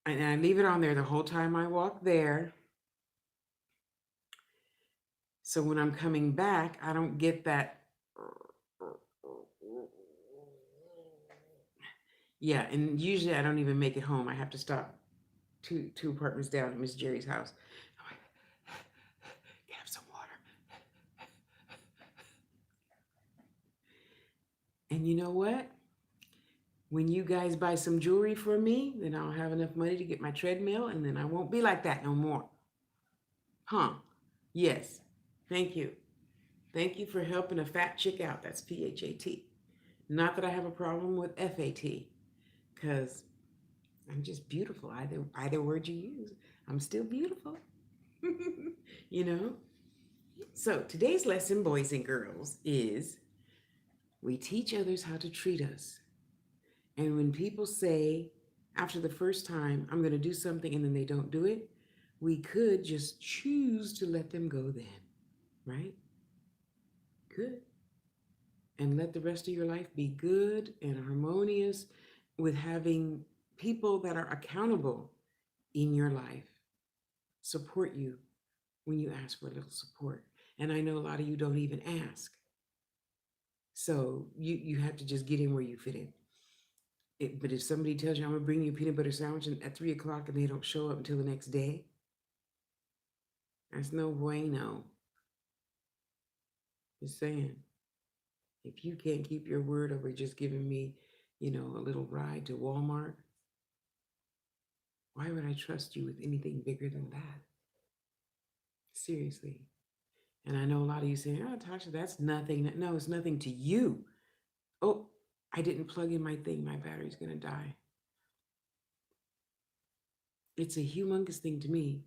Speaker 1: and I leave it on there the whole time I walk there. So when I'm coming back, I don't get that. Yeah, and usually I don't even make it home. I have to stop two apartments down at Miss Jerry's house. I'm like, get him some water. And you know what? When you guys buy some jewelry for me, then I'll have enough money to get my treadmill, and then I won't be like that no more. Huh? Yes. Thank you. Thank you for helping a fat chick out. That's PHAT. Not that I have a problem with FAT, because I'm just beautiful. Either word you use, I'm still beautiful. you know? So today's lesson, boys and girls, is we teach others how to treat us. And when people say after the first time, I'm going to do something and then they don't do it, we could just choose to let them go then, right? Good. And let the rest of your life be good and harmonious with having people that are accountable in your life support you when you ask for a little support. And I know a lot of you don't even ask. So you have to just get in where you fit in. But if somebody tells you I'm gonna bring you a peanut butter sandwich at 3 o'clock and they don't show up until the next day, that's no bueno. Just saying. If you can't keep your word over just giving me, a little ride to Walmart, why would I trust you with anything bigger than that? Seriously. And I know a lot of you saying, oh, Tasha, that's nothing. No, it's nothing to you. Oh, I didn't plug in my thing. My battery's going to die. It's a humongous thing to me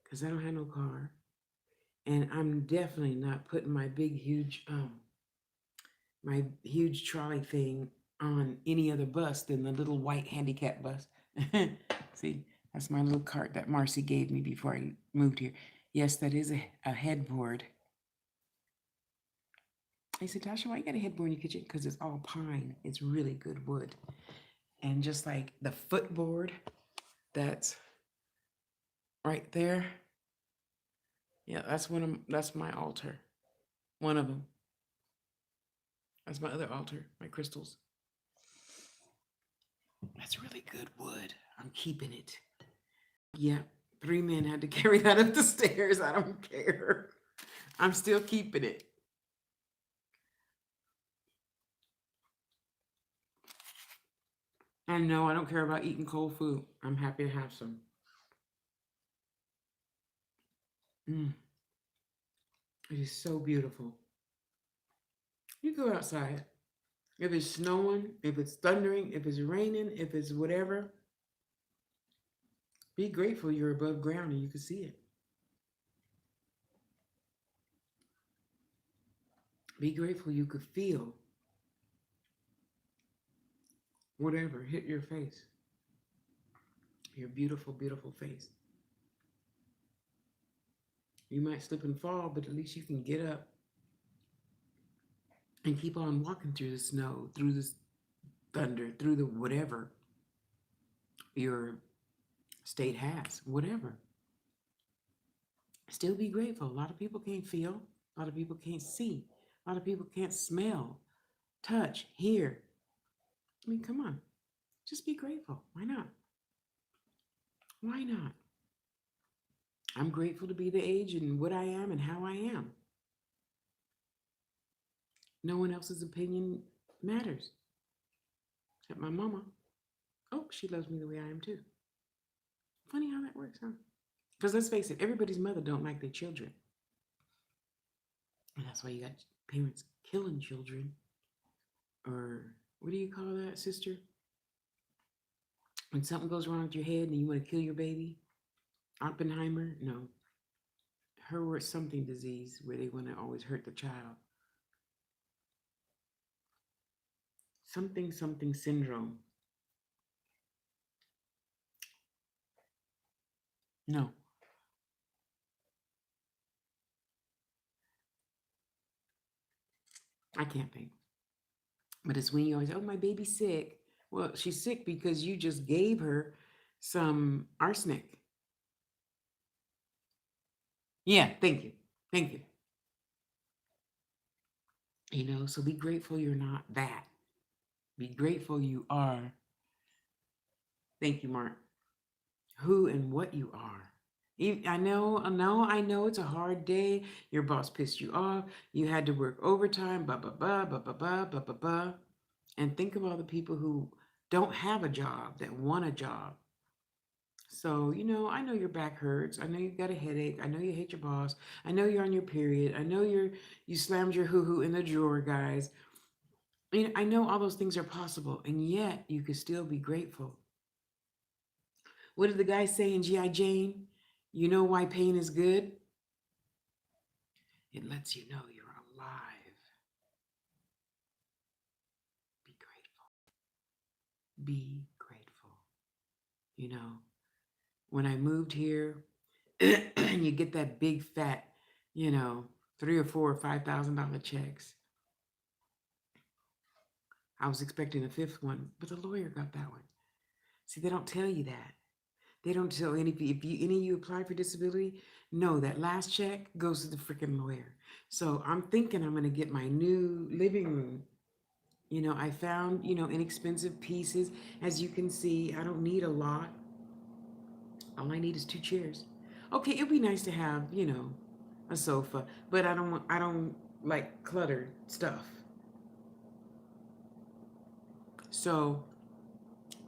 Speaker 1: because I don't have no car. And I'm definitely not putting my huge trolley thing on any other bus than the little white handicap bus. See, that's my little cart that Marcy gave me before I moved here. Yes, that is a headboard. I said, Tasha, why you got a headboard in your kitchen? Because it's all pine. It's really good wood. And just like the footboard that's right there. Yeah, that's my altar. One of them. That's my other altar, my crystals. That's really good wood. I'm keeping it. Yeah, 3 men had to carry that up the stairs. I don't care. I'm still keeping it. I know I don't care about eating cold food. I'm happy to have some. It is so beautiful. You go outside. If it's snowing, if it's thundering, if it's raining, if it's whatever, be grateful you're above ground and you can see it. Be grateful you could feel whatever hit your face. Your beautiful, beautiful face. You might slip and fall, but at least you can get up and keep on walking through the snow, through the thunder, through the whatever your state has, whatever. Still be grateful. A lot of people can't feel, a lot of people can't see, a lot of people can't smell, touch, hear. I mean, come on, just be grateful. Why not? Why not? I'm grateful to be the age and what I am and how I am. No one else's opinion matters except my mama. Oh, she loves me the way I am too. Funny how that works, huh? Because let's face it, everybody's mother don't like their children. And that's why you got parents killing children. Or what do you call that, sister? When something goes wrong with your head and you want to kill your baby? Oppenheimer? No. Her was something disease where they want to always hurt the child. Something syndrome. No. I can't think. But it's when you always, oh, my baby's sick. Well, she's sick because you just gave her some arsenic. Yeah, thank you. Thank you. So be grateful you're not that. Be grateful you are. Thank you, Mark. Who and what you are. I know it's a hard day. Your boss pissed you off. You had to work overtime, blah, blah, blah, blah, blah, blah, blah, blah, blah. And think of all the people who don't have a job that want a job. So, I know your back hurts. I know you've got a headache. I know you hate your boss. I know you're on your period. I know you slammed your hoo-hoo in the drawer, guys. I know all those things are possible, and yet you could still be grateful. What did the guy say in G.I. Jane? You know why pain is good? It lets you know you're alive. Be grateful. Be grateful. When I moved here, and you get that big fat, $3 or $4 or $5,000 checks. I was expecting a fifth one, but the lawyer got that one. See, they don't tell you that. They don't tell any of you apply for disability. No, that last check goes to the freaking lawyer. So I'm thinking I'm going to get my new living room, I found, inexpensive pieces. As you can see, I don't need a lot. All I need is two chairs. Okay, it'd be nice to have, a sofa, but I don't like cluttered stuff. So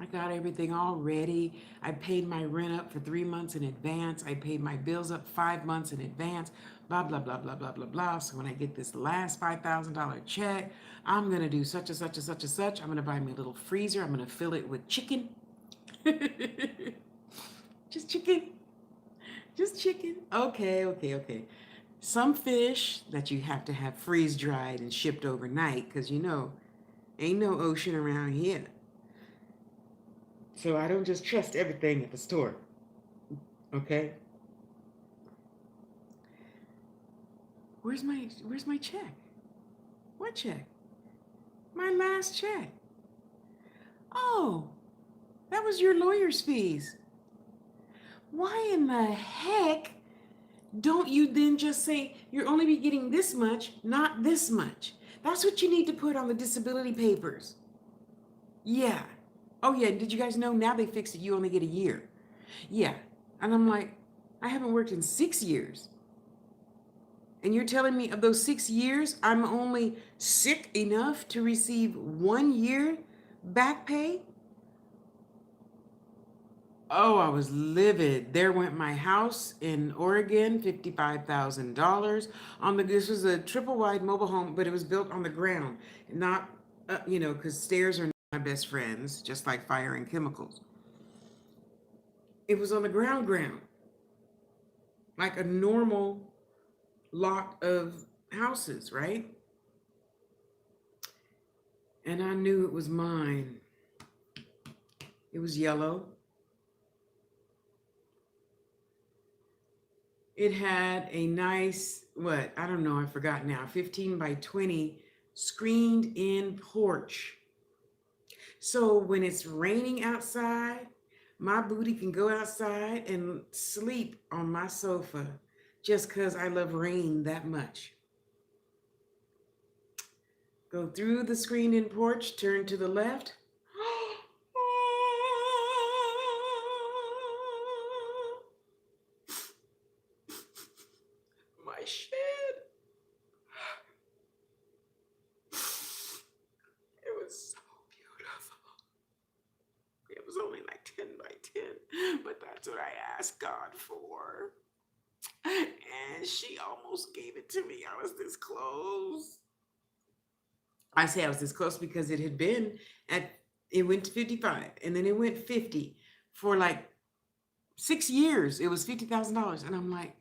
Speaker 1: I got everything all ready. I paid my rent up for 3 months in advance. I paid my bills up 5 months in advance. Blah blah blah blah blah blah blah. So when I get this last $5,000 check, I'm gonna do such and such and such and such. I'm gonna buy me a little freezer. I'm gonna fill it with chicken. Just chicken. Just chicken. Okay, okay, okay. Some fish that you have to have freeze dried and shipped overnight because ain't no ocean around here. So I don't just trust everything at the store. Okay? Where's my check? What check? My last check. Oh, that was your lawyer's fees. Why in the heck don't you then just say you're only be getting this much, not this much? That's what you need to put on the disability papers. Yeah. Oh yeah, did you guys know now they fixed it? You only get a year. Yeah. And I'm like, I haven't worked in 6 years. And you're telling me of those 6 years, I'm only sick enough to receive 1 year back pay? Oh, I was livid. There went my house in Oregon, $55,000 on this was a triple wide mobile home, but it was built on the ground, not, because stairs are not my best friends, just like fire and chemicals. It was on the ground, like a normal lot of houses, right? And I knew it was mine. It was yellow. It had a nice, what, I don't know, I forgot now, 15 by 20 screened in porch. So when it's raining outside, my booty can go outside and sleep on my sofa just because I love rain that much. Go through the screened in porch, turn to the left. My shed. It was so beautiful. It was only like 10 by 10, but that's what I asked God for. And she almost gave it to me. I was this close. I say I was this close because it went to 55 and then it went 50 for like 6 years. It was $50,000. And I'm like,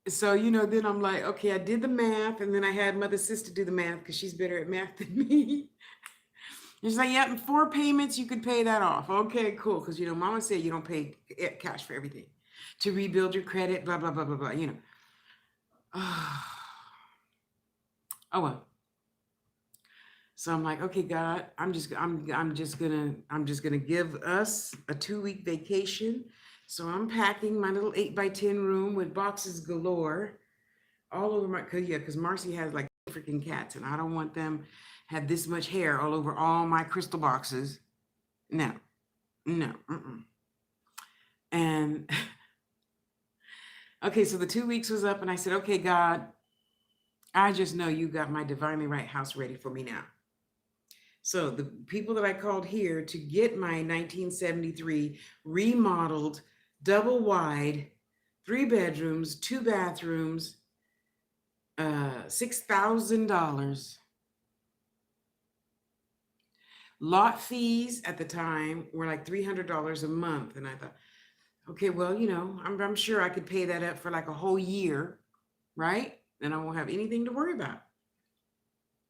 Speaker 1: so, then I'm like, okay, I did the math. And then I had mother sister do the math because she's better at math than me. She's like, yeah, in 4 payments, you could pay that off. Okay, cool. Because, mama said you don't pay cash for everything to rebuild your credit, blah, blah, blah, blah, blah, Oh, well. So I'm like, okay, God, I'm just gonna give us a 2 week vacation. So I'm packing my little 8 by 10 room with boxes galore all over because Marcy has like freaking cats, and I don't want them have this much hair all over all my crystal boxes. No, no, and okay, so the 2 weeks was up, and I said, okay, God, I just know you got my divinely right house ready for me now. So the people that I called here to get my 1973 remodeled, double wide, 3 bedrooms, 2 bathrooms, $6,000. Lot fees at the time were like $300 a month. And I thought, okay, well, I'm sure I could pay that up for like a whole year, right? And I won't have anything to worry about.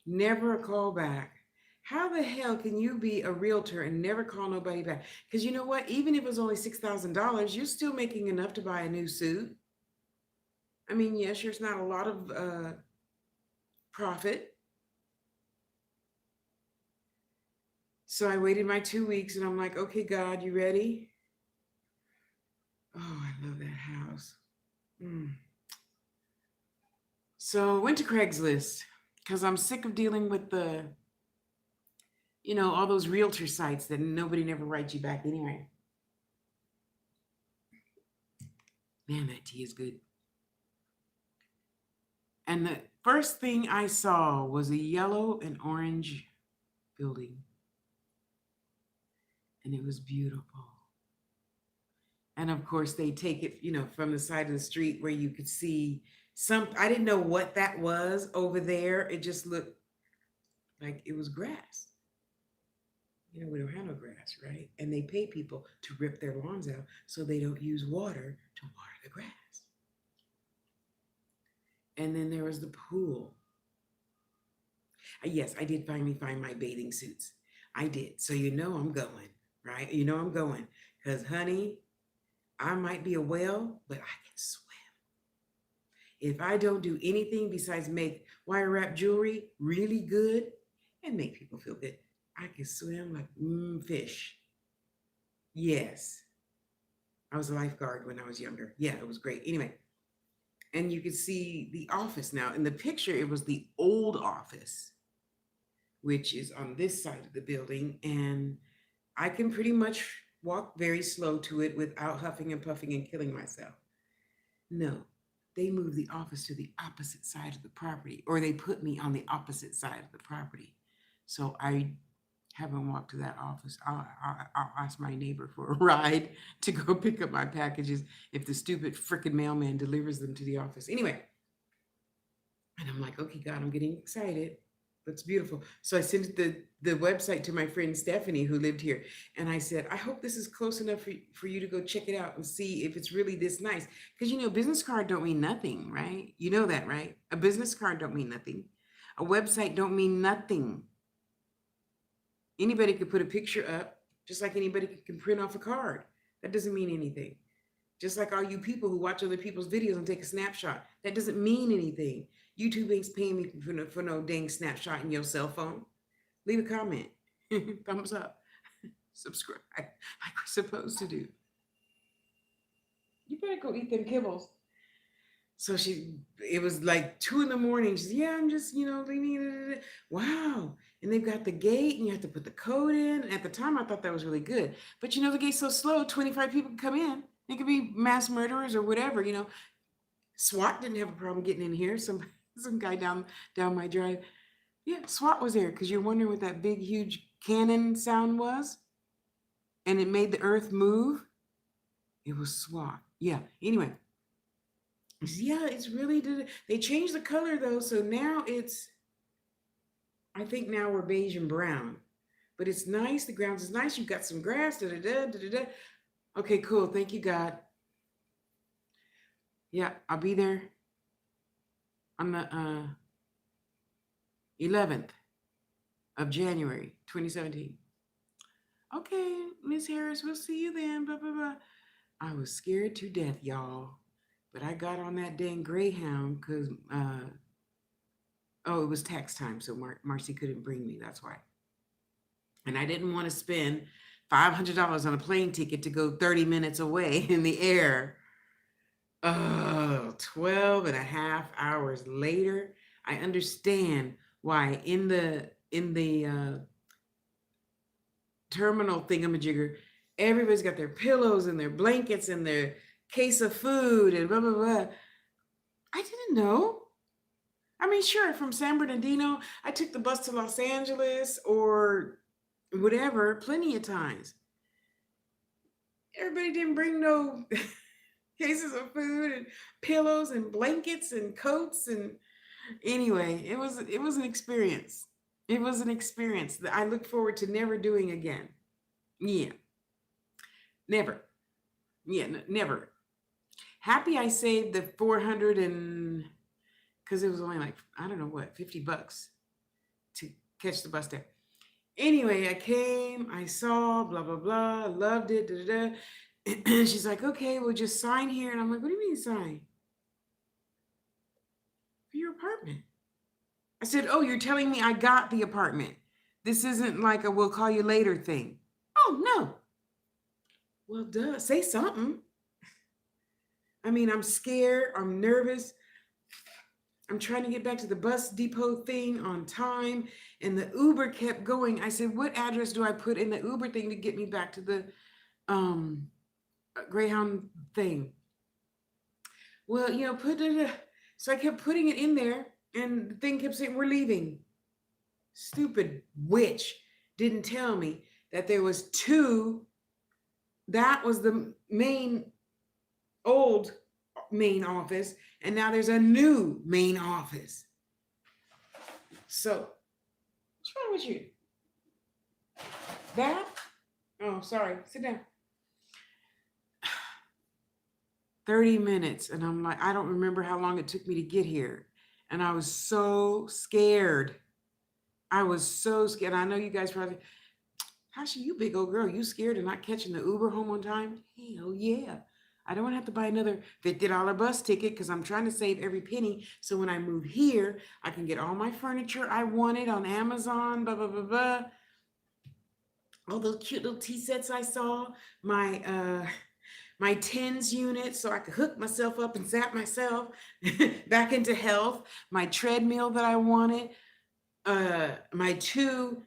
Speaker 1: Never a call back. How the hell can you be a realtor and never call nobody back? Because you know what? Even if it was only $6,000, you're still making enough to buy a new suit. I mean, yes, there's not a lot of profit. So I waited my 2 weeks and I'm like, okay, God, you ready? Oh, I love that house. So I went to Craigslist because I'm sick of dealing with all those realtor sites that nobody never writes you back anyway. Man, that tea is good. And the first thing I saw was a yellow and orange building, and it was beautiful. And of course, they take it, from the side of the street where you could see I didn't know what that was over there. It just looked like it was grass. We don't have no grass, right? And they pay people to rip their lawns out so they don't use water to water the grass. And then there was the pool. Yes, I did finally find my bathing suits. I did. So I'm going, right? I'm going. Because, honey, I might be a whale, but I can swim. If I don't do anything besides make wire wrap jewelry really good and make people feel good, I can swim like fish. Yes. I was a lifeguard when I was younger. Yeah, it was great. Anyway, and you could see the office now. In the picture, it was the old office, which is on this side of the building. And I can pretty much walk very slow to it without huffing and puffing and killing myself. No, they moved the office to the opposite side of the property, or they put me on the opposite side of the property. So I haven't walked to that office. I'll ask my neighbor for a ride to go pick up my packages if the stupid frickin' mailman delivers them to the office. Anyway, and I'm like, okay, God, I'm getting excited. Looks beautiful. So I sent the website to my friend Stephanie, who lived here. And I said, I hope this is close enough for you to go check it out and see if it's really this nice. Because, business card don't mean nothing, right? You know that, right? A business card don't mean nothing. A website don't mean nothing. Anybody could put a picture up, just like anybody can print off a card. That doesn't mean anything. Just like all you people who watch other people's videos and take a snapshot. That doesn't mean anything. YouTube ain't paying me for no dang snapshot in your cell phone. Leave a comment. Thumbs up. Subscribe like we're supposed to do. You better go eat them kibbles. So it was like 2 a.m. She's, yeah, I'm just, leaving. Wow. And they've got the gate and you have to put the code in. And at the time, I thought that was really good. But the gate's so slow, 25 people can come in. They could be mass murderers or whatever, SWAT didn't have a problem getting in here. Some guy down my drive. Yeah, SWAT was there because you're wondering what that big, huge cannon sound was. And it made the earth move. It was SWAT. Yeah. Anyway. Yeah, it's really, they changed the color though. So now I think now we're beige and brown, but it's nice. The ground is nice. You've got some grass. Okay, cool. Thank you, God. Yeah, I'll be there on the 11th of January, 2017. Okay, Miss Harris, we'll see you then. Blah, blah, blah. I was scared to death, y'all. But I got on that dang Greyhound because, it was tax time. So Marcy couldn't bring me. That's why. And I didn't want to spend $500 on a plane ticket to go 30 minutes away in the air. 12 and a half hours later, I understand why in the terminal thingamajigger, everybody's got their pillows and their blankets and their case of food and blah, blah, blah. I didn't know. I mean, sure, from San Bernardino, I took the bus to Los Angeles or whatever, plenty of times. Everybody didn't bring no cases of food and pillows and blankets and coats. And anyway, it was an experience. It was an experience that I look forward to never doing again. Yeah. Never. Yeah, never. Happy I saved the 400 and because it was only like, I don't know what, $50 to catch the bus there. Anyway, I came, I saw, blah, blah, blah, loved it, da, da, da. And she's like, okay, we'll just sign here. And I'm like, what do you mean sign? For your apartment. I said, oh, you're telling me I got the apartment. This isn't like a we'll call you later thing. Oh, no. Well, duh, say something. I mean, I'm scared, I'm nervous. I'm trying to get back to the bus depot thing on time, and the Uber kept going. I said, what address do I put in the Uber thing to get me back to the um Greyhound thing? Well, put it. So I kept putting it in there, and the thing kept saying, we're leaving. Stupid witch didn't tell me that there was two. That was the old main office, and now there's a new main office. So, what's wrong with you? That? Oh, sorry. Sit down. 30 minutes. And I'm like, I don't remember how long it took me to get here. And I was so scared. I was so scared. I know you guys probably, Tasha, you big old girl, you scared of not catching the Uber home on time? Hell yeah. I don't want to have to buy another $50 bus ticket because I'm trying to save every penny. So when I move here, I can get all my furniture I wanted on Amazon, blah, blah, blah, blah. All those cute little tea sets I saw, my TENS unit so I could hook myself up and zap myself back into health, my treadmill that I wanted, my two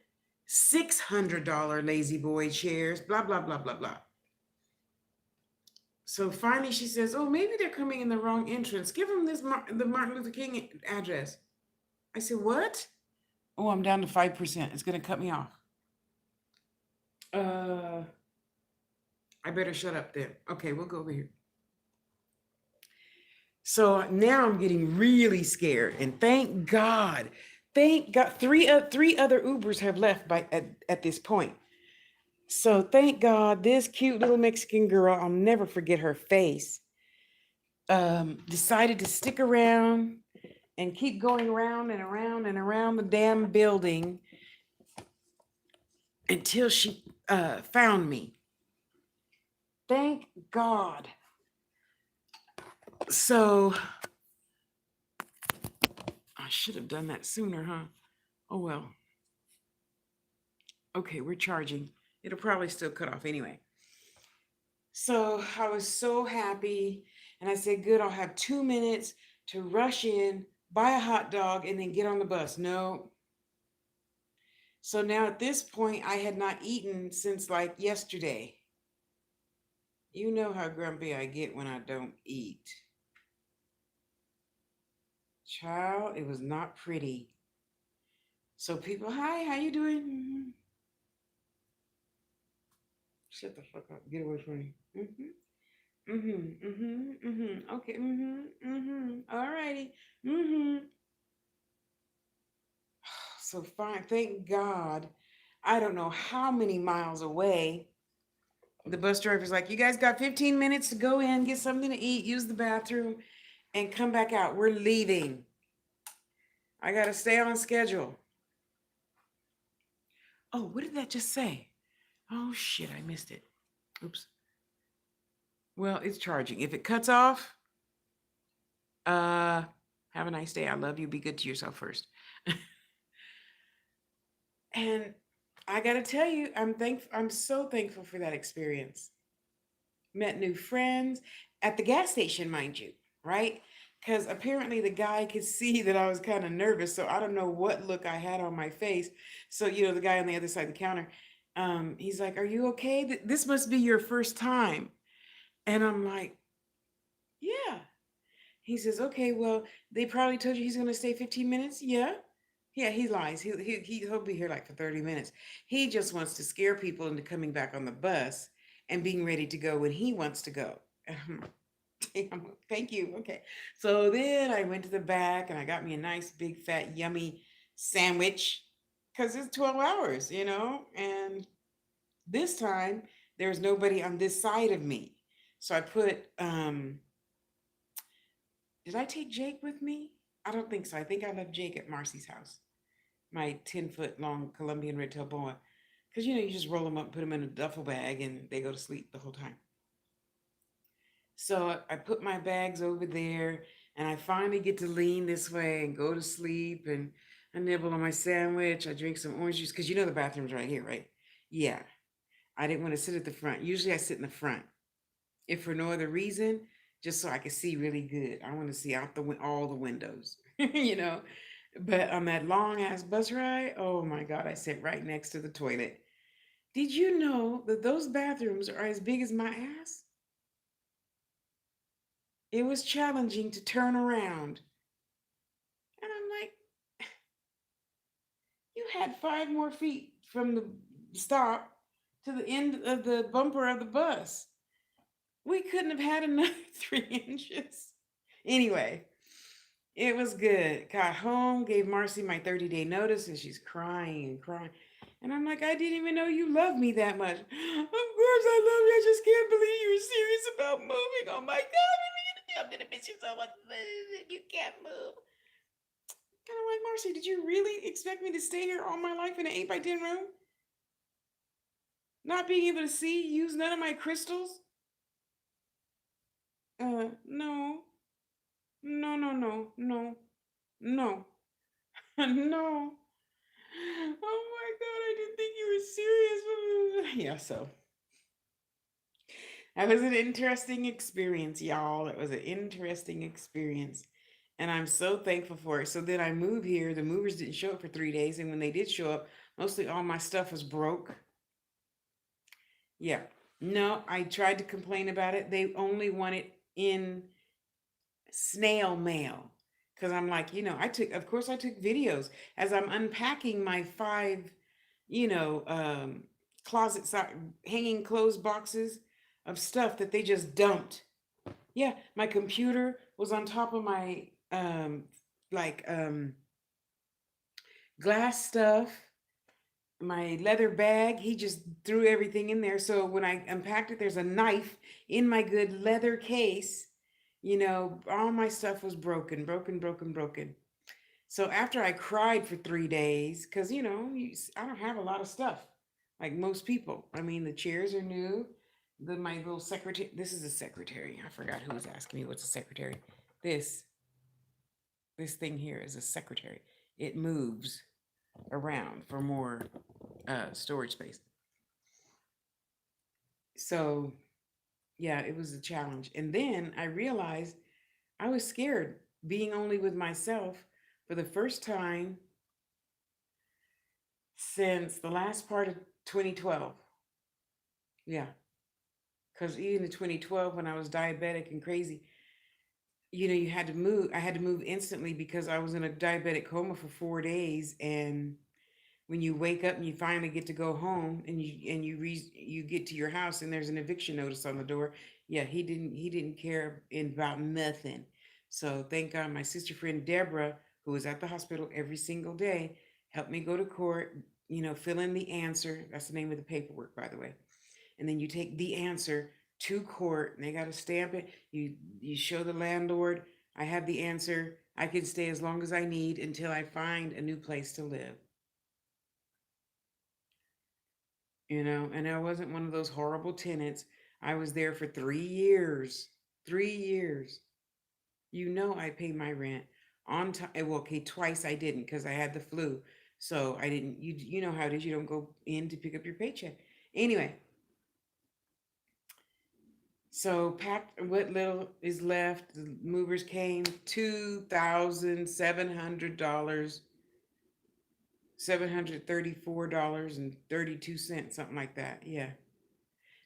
Speaker 1: $600 lazy boy chairs, blah, blah, blah, blah, blah. So finally she says, oh, maybe they're coming in the wrong entrance. Give them the Martin Luther King address. I said, what? Oh, I'm down to 5%. It's going to cut me off. I better shut up then. Okay, we'll go over here. So now I'm getting really scared, and thank God, three other Ubers have left at this point. So thank God, this cute little Mexican girl, I'll never forget her face, decided to stick around and keep going around and around and around the damn building until she found me. Thank God. So I should have done that sooner, huh? Oh, well. Okay, we're charging. It'll probably still cut off anyway. So I was so happy. And I said, good, I'll have 2 minutes to rush in, buy a hot dog, and then get on the bus. No. So now at this point, I had not eaten since like yesterday. You know how grumpy I get when I don't eat. Child, it was not pretty. So people, hi, how you doing? Mm-hmm. Shut the fuck up. Get away from me. Mm-hmm. Mm-hmm. Mm-hmm. Mm-hmm. Okay. Mm-hmm. Mm-hmm. All righty. Mm-hmm. So fine. Thank God. I don't know how many miles away. The bus driver's like, you guys got 15 minutes to go in, get something to eat, use the bathroom, and come back out. We're leaving. I got to stay on schedule. Oh, what did that just say? Oh, shit, I missed it. Oops. Well, it's charging. If it cuts off, have a nice day. I love you. Be good to yourself first. And I got to tell you, I'm so thankful for that experience. Met new friends at the gas station, mind you, right? Because apparently the guy could see that I was kind of nervous. So I don't know what look I had on my face. So, the guy on the other side of the counter, he's like, are you okay? This must be your first time. And I'm like, yeah. He says, okay, well, they probably told you he's going to stay 15 minutes. Yeah. Yeah, he lies. He'll be here like for 30 minutes. He just wants to scare people into coming back on the bus and being ready to go when he wants to go. Damn, thank you. Okay. So then I went to the back and I got me a nice, big, fat, yummy sandwich because it's 12 hours, and this time there was nobody on this side of me. So I put, did I take Jake with me? I don't think so. I think I left Jake at Marcy's house, my 10-foot long Colombian red-tailed boa. Because, you just roll them up, put them in a duffel bag, and they go to sleep the whole time. So I put my bags over there, and I finally get to lean this way and go to sleep, and I nibble on my sandwich. I drink some orange juice, because the bathroom's right here, right? Yeah. I didn't want to sit at the front. Usually I sit in the front, if for no other reason, just so I can see really good. I want to see out all the windows. you know. But on that long ass bus ride, oh my God, I sat right next to the toilet. Did you know that those bathrooms are as big as my ass? It was challenging to turn around. And I'm like, you had 5 more feet from the stop to the end of the bumper of the bus. We couldn't have had another 3 inches. Anyway, it was good. Got home, gave Marcy my 30-day notice, and she's crying and crying. And I'm like, I didn't even know you loved me that much. Of course I love you. I just can't believe you're serious about moving. Oh my God, what are we gonna do? I'm gonna miss you so much. You can't move. And I'm like, Marcy, did you really expect me to stay here all my life in an 8 by 10 room? Not being able to see, use none of my crystals? No, no, no, no, no, no, no. Oh my God, I didn't think you were serious. Yeah, so that was an interesting experience, y'all. It was an interesting experience. And I'm so thankful for it. So then I moved here. The movers didn't show up for 3 days. And when they did show up, mostly all my stuff was broke. Yeah. No, I tried to complain about it. They only want it in snail mail. Because I'm like, of course, I took videos as I'm unpacking my five, you know, um, closet hanging clothes boxes of stuff that they just dumped. Yeah, my computer was on top of my like glass stuff, my leather bag. He just threw everything in there. So when I unpacked it, there's a knife in my good leather case. All my stuff was broken, broken, broken, broken. So after I cried for 3 days, because I don't have a lot of stuff like most people. I mean, the chairs are new. My little secretary. This is a secretary. I forgot who was asking me what's a secretary. This this thing here is a secretary. It moves around for more storage space. So yeah, it was a challenge. And then I realized I was scared being only with myself for the first time since the last part of 2012. Yeah, because even in 2012, when I was diabetic and crazy, you had to move. I had to move instantly because I was in a diabetic coma for 4 days. And when you wake up and you finally get to go home and you get to your house and there's an eviction notice on the door. Yeah, he didn't care about nothing. So thank God my sister friend Deborah, who was at the hospital every single day, helped me go to court. Fill in the answer. That's the name of the paperwork, by the way. And then you take the answer to court and they got to stamp it. You show the landlord, I have the answer. I can stay as long as I need until I find a new place to live. And I wasn't one of those horrible tenants. I was there for 3 years. 3 years. I paid my rent on time. Well, okay, twice I didn't because I had the flu. So I didn't, you know how it is. You don't go in to pick up your paycheck. Anyway, so packed what little is left. The movers came, $2,700, $734.32, something like that. Yeah.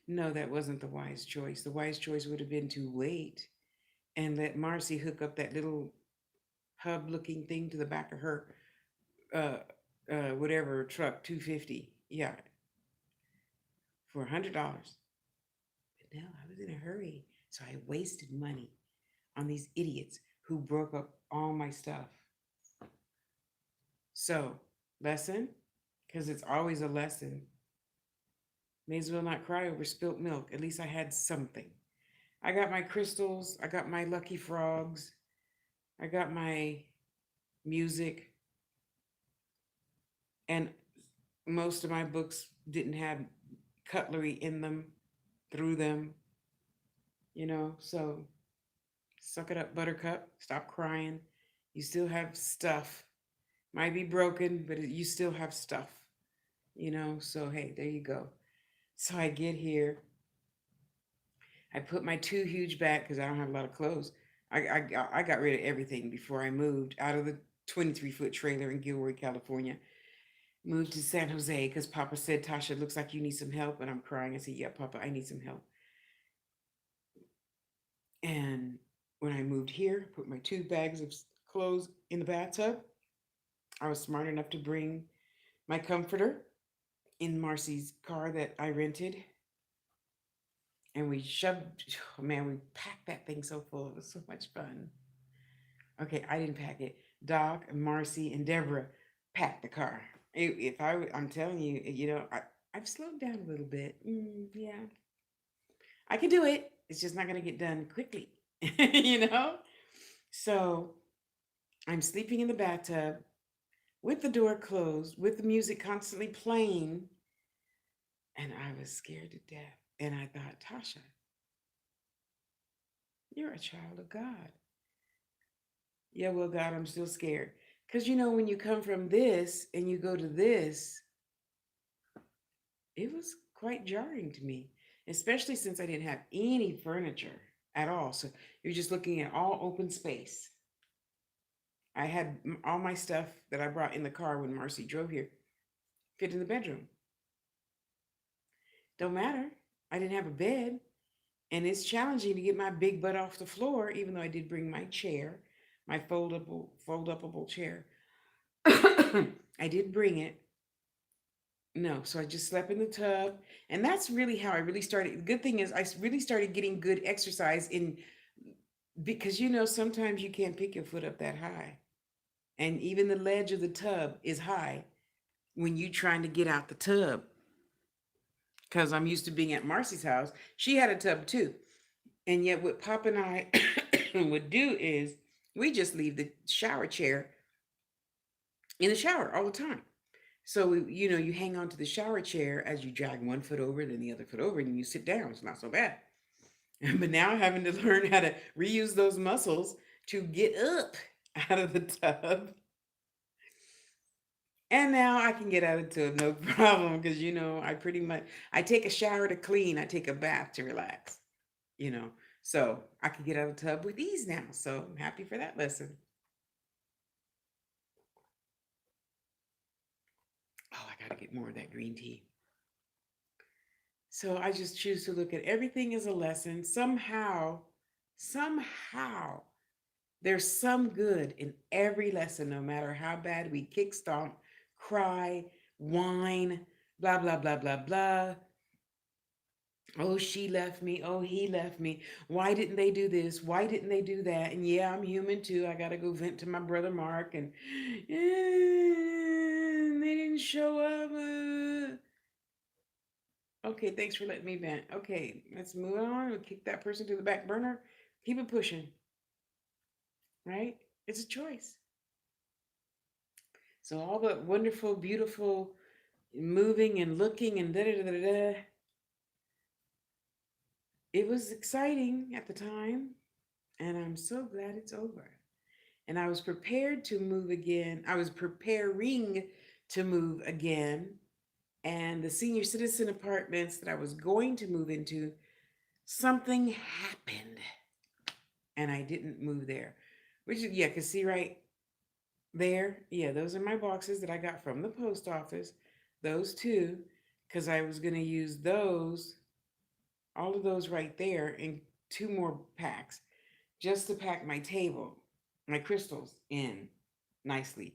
Speaker 1: No, that wasn't the wise choice. The wise choice would have been to wait and let Marcy hook up that little hub looking thing to the back of her uh whatever truck, 250. Yeah, for $100. But no, I was in a hurry. So I wasted money on these idiots who broke up all my stuff. So, lesson, because it's always a lesson. May as well not cry over spilt milk. At least I had something. I got my crystals. I got my lucky frogs. I got my music. And most of my books didn't have cutlery in them, through them, So suck it up, Buttercup. Stop crying. You still have stuff. Might be broken, but you still have stuff, So, hey, there you go. So I get here. I put my two huge bags, because I don't have a lot of clothes. I got rid of everything before I moved out of the 23-foot trailer in Gilroy, California. Moved to San Jose because Papa said, Tasha, it looks like you need some help. And I'm crying. I said, yeah, Papa, I need some help. And when I moved here, put my 2 bags of clothes in the bathtub. I was smart enough to bring my comforter in Marcy's car that I rented. And we shoved, oh man, we packed that thing so full. It was so much fun. Okay, I didn't pack it. Doc, Marcy, and Deborah packed the car. If I'm telling you, I've slowed down a little bit. Yeah, I can do it. It's just not going to get done quickly, you know? So I'm sleeping in the bathtub with the door closed, with the music constantly playing. And I was scared to death. And I thought, Tasha, you're a child of God. Yeah, well, God, I'm still scared. Because, when you come from this and you go to this, it was quite jarring to me, especially since I didn't have any furniture at all. So you're just looking at all open space. I had all my stuff that I brought in the car when Marcy drove here fit in the bedroom. Don't matter. I didn't have a bed. And it's challenging to get my big butt off the floor, even though I did bring my chair, my fold upable chair. I did bring it. No, so I just slept in the tub. And that's really how I really started. The good thing is, I really started getting good exercise in because sometimes you can't pick your foot up that high. And even the ledge of the tub is high when you're trying to get out the tub. Because I'm used to being at Marcy's house. She had a tub too. And yet, what Pop and I would do is we just leave the shower chair in the shower all the time. So, you hang on to the shower chair as you drag one foot over, then the other foot over, and you sit down. It's not so bad. But now having to learn how to reuse those muscles to get up out of the tub. And now I can get out of the tub, no problem, because I take a shower to clean, I take a bath to relax, you know. So I can get out of the tub with ease now. So I'm happy for that lesson. Oh, I gotta get more of that green tea. So I just choose to look at everything as a lesson. Somehow, there's some good in every lesson, no matter how bad we kick stomp, cry, whine, blah, blah, blah, blah, blah. Oh, she left me. Oh, he left me. Why didn't they do this? Why didn't they do that? And yeah, I'm human too. I got to go vent to my brother Mark. And they didn't show up. Okay, thanks for letting me vent. Okay, let's move on. We'll kick that person to the back burner. Keep it pushing, right? It's a choice. So all the wonderful, beautiful moving and looking and da da da da da. It was exciting at the time, and I'm so glad it's over. And I was prepared to move again. I was preparing to move again. And the senior citizen apartments that I was going to move into, something happened and I didn't move there. Which is, yeah, because see right there, yeah, those are my boxes that I got from the post office. Those two, because I was going to use those, all of those right there, in 2 more packs just to pack my table, my crystals in nicely,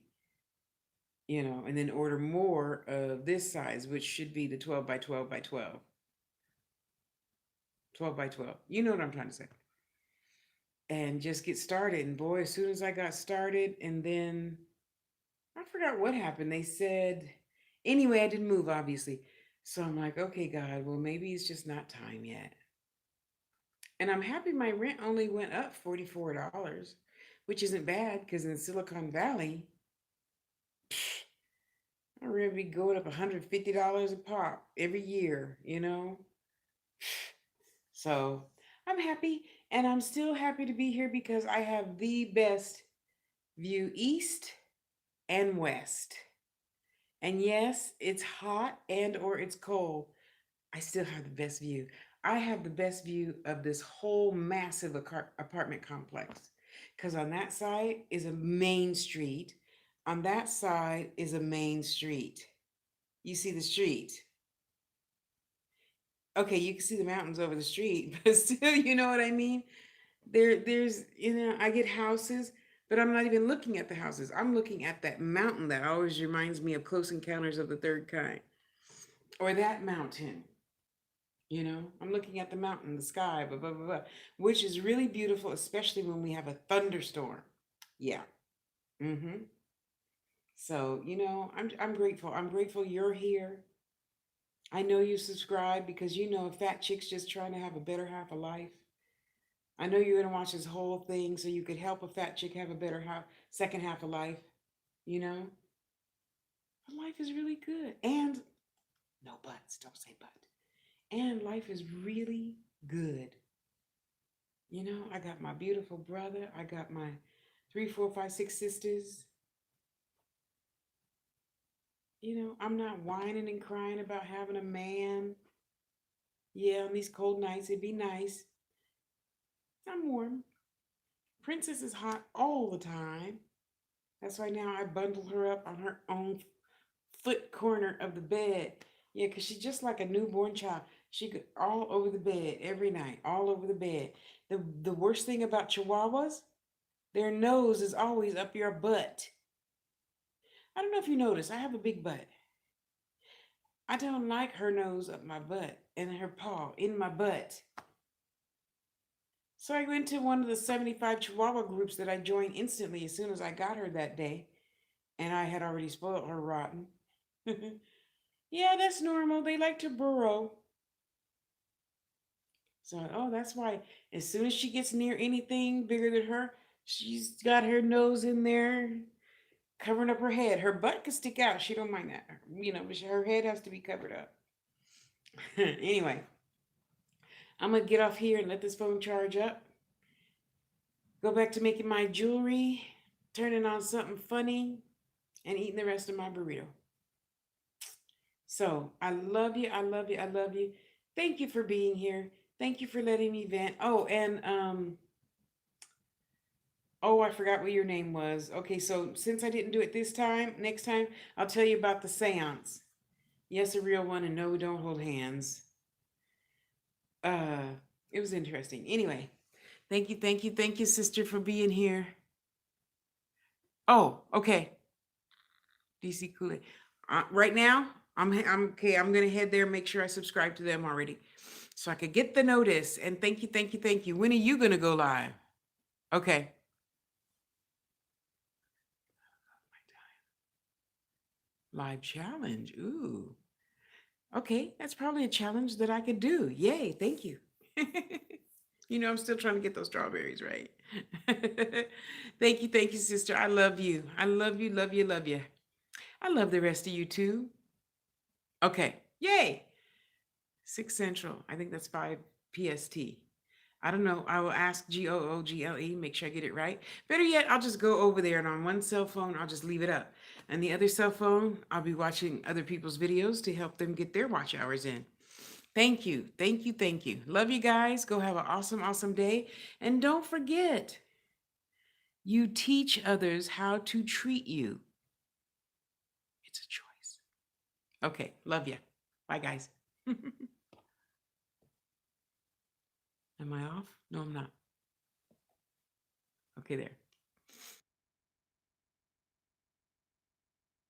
Speaker 1: and then order more of this size, which should be the 12 by 12 by 12. 12 by 12. You know what I'm trying to say. And just get started. And boy, as soon as I got started, and then I forgot what happened. They said, anyway, I didn't move, obviously. So I'm like, okay, God, well, maybe it's just not time yet. And I'm happy my rent only went up $44, which isn't bad because in Silicon Valley, I really be going up $150 a pop every year. So I'm happy, and I'm still happy to be here because I have the best view east and west. And yes, it's hot and or it's cold. I still have the best view. I have the best view of this whole massive apartment complex because on that side is a main street. On that side is a main street. You see the street. Okay, you can see the mountains over the street, but still, you know what I mean? There's, I get houses, but I'm not even looking at the houses. I'm looking at that mountain that always reminds me of Close Encounters of the Third Kind, or that mountain. I'm looking at the mountain, the sky, blah, blah, blah, blah, which is really beautiful, especially when we have a thunderstorm. Yeah. Mm-hmm. So, I'm grateful. I'm grateful you're here. I know you subscribe because a fat chick's just trying to have a better half of life. I know you're gonna watch this whole thing so you could help a fat chick have a better second half of life. You know, but life is really good, and no buts. Don't say but. And life is really good. I got my beautiful brother. I got my 3, 4, 5, 6 sisters. I'm not whining and crying about having a man. Yeah, on these cold nights, it'd be nice. I'm warm. Princess is hot all the time. That's why now I bundle her up on her own foot corner of the bed. Yeah, because she's just like a newborn child. She could all over the bed every night, all over the bed. The worst thing about chihuahuas, their nose is always up your butt. I don't know if you notice, I have a big butt. I don't like her nose up my butt and her paw in my butt. So I went to one of the 75 Chihuahua groups that I joined instantly as soon as I got her that day. And I had already spoiled her rotten. Yeah, that's normal. They like to burrow. So, oh, that's why as soon as she gets near anything bigger than her, she's got her nose in there, covering up her head. Her butt can stick out. She don't mind that, but her head has to be covered up. Anyway, I'm gonna get off here and let this phone charge up. Go back to making my jewelry, turning on something funny, and eating the rest of my burrito. So I love you. I love you. I love you. Thank you for being here. Thank you for letting me vent. Oh, and oh, I forgot what your name was. Okay, so since I didn't do it this time, next time I'll tell you about the seance. Yes, a real one, and no, we don't hold hands. Uh, it was interesting. Anyway, thank you, sister, for being here. Oh, okay. DC Kool-Aid. Right now, I'm okay. I'm gonna head there and make sure I subscribe to them already, so I could get the notice. And thank you. When are you gonna go live? Okay. Live challenge. Ooh. Okay, that's probably a challenge that I could do. Yay, thank you. I'm still trying to get those strawberries, right? Thank you, sister. I love you. I love you, love you, love you. I love the rest of you too. Okay, yay. 6 Central. I think that's 5 PST. I don't know. I will ask GOOGLE, make sure I get it right. Better yet, I'll just go over there and on one cell phone, I'll just leave it up. And the other cell phone, I'll be watching other people's videos to help them get their watch hours in. Thank you. Thank you. Thank you. Love you guys. Go have an awesome, awesome day. And don't forget, you teach others how to treat you. It's a choice. Okay. Love you. Bye, guys. Am I off? No, I'm not. Okay, there.